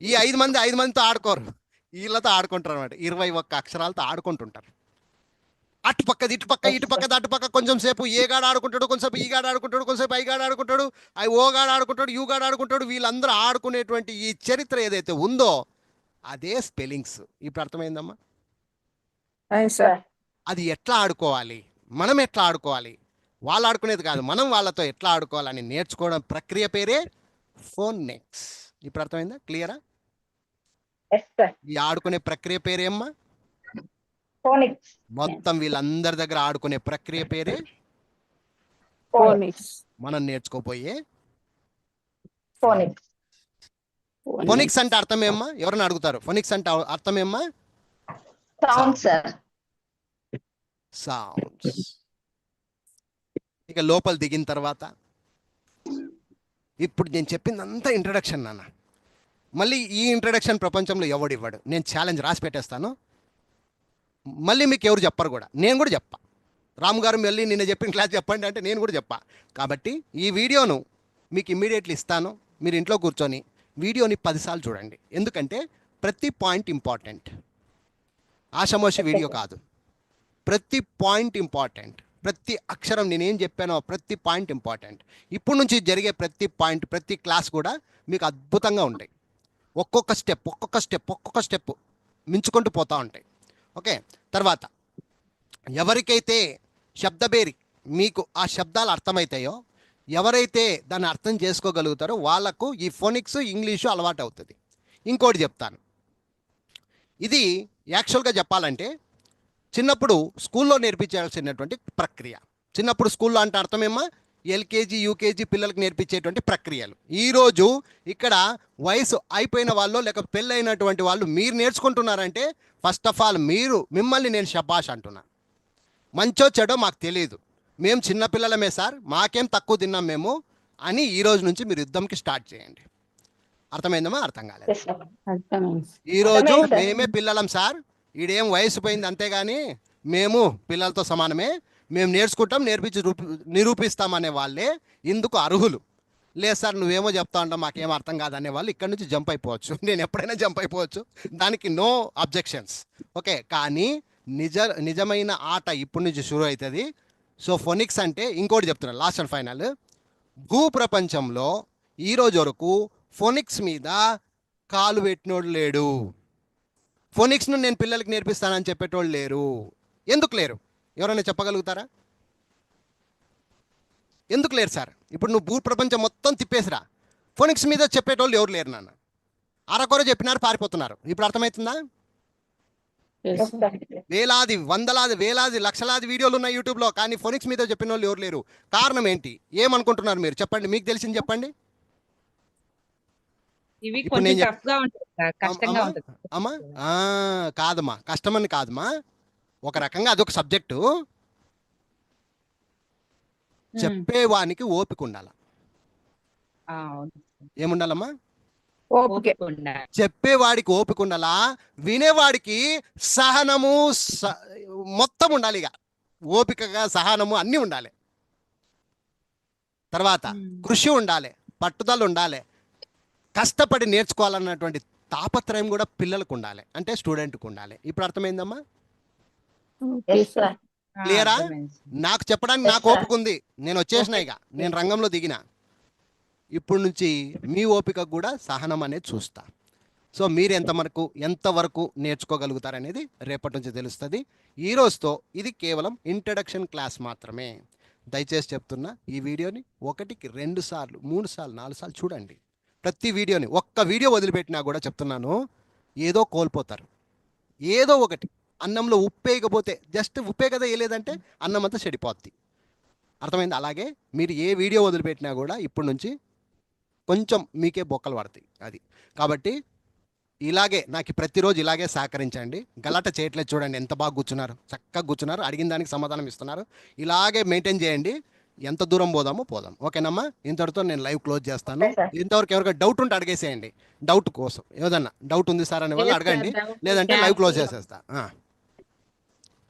ఈ 5 మందితో ఆడుకోరు, వీళ్ళతో ఆడుకుంటారు అనమాట. 21 అక్షరాలతో ఆడుకుంటుంటారు. అటుపక్కది ఇటుపక్క, ఇటుపక్కది అటుపక్క. కొంచెం సేపు ఏ గాడు ఆడుకుంటాడు, కొంచెంసేపు ఈ గాడు ఆడుకుంటాడు, కొంచెంసేపు ఐ గాడు ఆడుకుంటాడు, ఓ గాడు ఆడుకుంటాడు, యూ గాడు ఆడుకుంటాడు. వీళ్ళందరూ ఆడుకునేటువంటి ఈ చరిత్ర ఏదైతే ఉందో అదే స్పెల్లింగ్స్. ఇప్పుడు అర్థమైందమ్మా? సార్. అది ఎట్లా ఆడుకోవాలి, మనం ఎట్లా ఆడుకోవాలి, వాళ్ళు ఆడుకునేది కాదు, మనం వాళ్ళతో ఎట్లా ఆడుకోవాలని నేర్చుకోవడం ప్రక్రియ పేరే ఫోనెటిక్స్. ఇప్పుడు అర్థమైందా? క్లియరా? Yes, sir. ఈ ఆడుకునే ప్రక్రియ పేరేమ్మా? Phonics. మొత్తం వీళ్ళందరి దగ్గర ఆడుకునే ప్రక్రియ పేరే ఫోనిక్స్. మనం నేర్చుకోపోయే Phonics. ఫోనిక్స్ అంటే అర్థం ఏమ్మా? ఎవరైనా అడుగుతారు, ఫోనిక్స్ అంటే అర్థం ఏమ్మా? Sound, sir. సౌండ్స్. ఇక లోపల దిగిన తర్వాత ఇప్పుడు నేను చెప్పిందంతా ఇంట్రడక్షన్ నాన్న. మళ్ళీ ఈ ఇంట్రడక్షన్ ప్రపంచంలో ఎవడివ్వడు. నేను ఛాలెంజ్ రాసి పెట్టేస్తాను, మళ్ళీ మీకు ఎవరు చెప్పరు కూడా, నేను కూడా చెప్పా. రామ్ గారు మళ్ళీ నిన్న చెప్పిన క్లాస్ చెప్పండి అంటే నేను కూడా చెప్పా. కాబట్టి ఈ వీడియోను మీకు ఇమ్మీడియట్లీ ఇస్తాను. మీరు ఇంట్లో కూర్చొని వీడియోని 10 సార్లు చూడండి. ఎందుకంటే ప్రతి పాయింట్ ఇంపార్టెంట్, ఆషమోషి వీడియో కాదు. ప్రతి పాయింట్ ఇంపార్టెంట్, ప్రతి అక్షరం నేనేం చెప్పానో ప్రతి పాయింట్ ఇంపార్టెంట్. ఇప్పుడు నుంచి జరిగే ప్రతి పాయింట్, ప్రతి క్లాస్ కూడా మీకు అద్భుతంగా ఉంటాయి. ఒక్కొక్క స్టెప్ మించుకుంటూ పోతూ ఉంటాయి. ఓకే. తర్వాత ఎవరికైతే శబ్దబేరి మీకు ఆ శబ్దాలు అర్థమవుతాయో, ఎవరైతే దాన్ని అర్థం చేసుకోగలుగుతారో వాళ్ళకు ఈ ఫోనిక్స్ ఇంగ్లీషు అలవాటు అవుతుంది. ఇంకోటి చెప్తాను, ఇది యాక్చువల్గా చెప్పాలంటే చిన్నప్పుడు స్కూల్లో నేర్పించాల్సినటువంటి ప్రక్రియ. చిన్నప్పుడు స్కూల్లో అంటే అర్థమేమో ఎల్కేజీ యూకేజీ పిల్లలకు నేర్పించేటువంటి ప్రక్రియలు. ఈరోజు ఇక్కడ వయసు అయిపోయిన వాళ్ళు లేక పెళ్ళైనటువంటి వాళ్ళు మీరు నేర్చుకుంటున్నారంటే ఫస్ట్ ఆఫ్ ఆల్ మిమ్మల్ని నేను శబాష్ అంటున్నా. మంచో చెడో మాకు తెలియదు, మేము చిన్నపిల్లలమే సార్, మాకేం తక్కువ తిన్నాం మేము అని ఈ రోజు నుంచి మీరు యుద్ధంకి స్టార్ట్ చేయండి. అర్థమైందమ్మా? అర్థం కాలేదు. Yes, sir. ఈరోజు అర్థమైంది సార్. మేమే పిల్లలం సార్, ఈడేం వయసు పోయింది అంతేగాని మేము పిల్లలతో సమానమే, మేము నేర్చుకుంటాం, నిరూపిస్తామనే వాళ్ళే ఇందుకు అర్హులు. లేదు సార్ నువ్వేమో చెప్తా ఉంటావు మాకేం అర్థం కాదు అనే వాళ్ళు ఇక్కడ నుంచి జంప్ అయిపోవచ్చు. నేను ఎప్పుడైనా జంప్ అయిపోవచ్చు, దానికి నో అబ్జెక్షన్స్. ఓకే, కానీ నిజమైన ఆట ఇప్పటి నుంచి షురూ అవుతుంది. సో ఫోనిక్స్ అంటే ఇంకోటి చెప్తున్నాను, లాస్ట్ అండ్ ఫైనల్. భూప్రపంచంలో ఈరోజు వరకు ఫోనిక్స్ మీద కాలు పెట్టినోడు లేడు. ఫోనిక్స్ను నేను పిల్లలకి నేర్పిస్తానని చెప్పేటోళ్ళు లేరు. ఎందుకు లేరు? ఎవరైనా చెప్పగలుగుతారా? ఎందుకు లేరు సార్? ఇప్పుడు నువ్వు భూప్రపంచం మొత్తం తిప్పేసిరా, ఫోనిక్స్ మీద చెప్పేటోళ్ళు ఎవరు లేరు నాన్న. అరకొర చెప్పినారు, పారిపోతున్నారు. ఇప్పుడు అర్థమవుతుందా? Yes, Yes, sir. వేలాది, వందలాది, వేలాది, లక్షలాది వీడియోలు ఉన్నాయి యూట్యూబ్లో, కానీ ఫోనిక్స్ మీద చెప్పిన వాళ్ళు ఎవరు లేరు. కారణం ఏంటి? ఏమనుకుంటున్నారు మీరు? చెప్పండి, మీకు తెలిసింది చెప్పండి. ఇవి ఇప్పుడు కొంచెం నేను టఫ్ గా ఉంటుంది సార్, కష్టంగా అమ్మా, ఉంటుంది. అమ్మా కాదమ్మా, కష్టమని కాదమ్మా, ఒక రకంగా అదొక సబ్జెక్టు. చెప్పేవానికి ఓపిక ఉండాల. అవును. ఏముండాలమ్మా? ఓపిక. ఓపిక ఉండాలి. చెప్పేవాడికి ఓపిక ఉండాలా, వినేవాడికి సహనము మొత్తం ఉండాలి. ఇక ఓపికగా సహనము అన్నీ ఉండాలి. తర్వాత కృషి ఉండాలి, పట్టుదల ఉండాలి, కష్టపడి నేర్చుకోవాలన్నటువంటి తాపత్రయం కూడా పిల్లలకు ఉండాలి, అంటే స్టూడెంట్కి ఉండాలి. ఇప్పుడు అర్థమైందమ్మా? Yes, sir. క్లియరా? అర్థమైంది. నాకు చెప్పడానికి నాకు ఓపిక ఉంది, నేను వచ్చేసిన, ఇక నేను రంగంలో దిగిన. ఇప్పుడు నుంచి మీ ఓపిక కూడా సహనం అనేది చూస్తా. సో మీరు ఎంతవరకు నేర్చుకోగలుగుతారనేది రేపటి నుంచి తెలుస్తుంది. ఈ రోజుతో ఇది కేవలం ఇంట్రడక్షన్ క్లాస్ మాత్రమే. దయచేసి చెప్తున్నా, ఈ వీడియోని 1కి 2 సార్లు 3 సార్లు 4 సార్లు చూడండి. ప్రతి వీడియోని, ఒక్క వీడియో వదిలిపెట్టినా కూడా చెప్తున్నాను, ఏదో కోల్పోతారు. ఏదో ఒకటి, అన్నంలో ఉప్పేయకపోతే జస్ట్ ఉప్పే కదా వేయలేదంటే అన్నం అంతా చెడిపోద్ది. అర్థమైంది? అలాగే మీరు ఏ వీడియో వదిలిపెట్టినా కూడా ఇప్పటి నుంచి కొంచెం మీకే బొక్కలు పడతాయి. అది కాబట్టి ఇలాగే నాకు ప్రతిరోజు ఇలాగే సహకరించండి. గలాట చేయట్లేదు, చూడండి ఎంత బాగా కూర్చున్నారు, చక్కగా కూర్చున్నారు, అడిగిన దానికి సమాధానం ఇస్తున్నారు. ఇలాగే మెయింటైన్ చేయండి, ఎంత దూరం పోదామో పోదాం. ఓకేనమ్మా? ఇంతటితో నేను లైవ్ క్లోజ్ చేస్తాను. Okay, sir. ఇంతవరకు ఎవరికైనా డౌట్ ఉంటే అడిగేసేయండి. డౌట్ కోసం ఏదన్నా డౌట్ ఉంది సార్ అనే వాళ్ళు అడగండి, లేదంటే లైవ్ క్లోజ్ చేసేస్తా.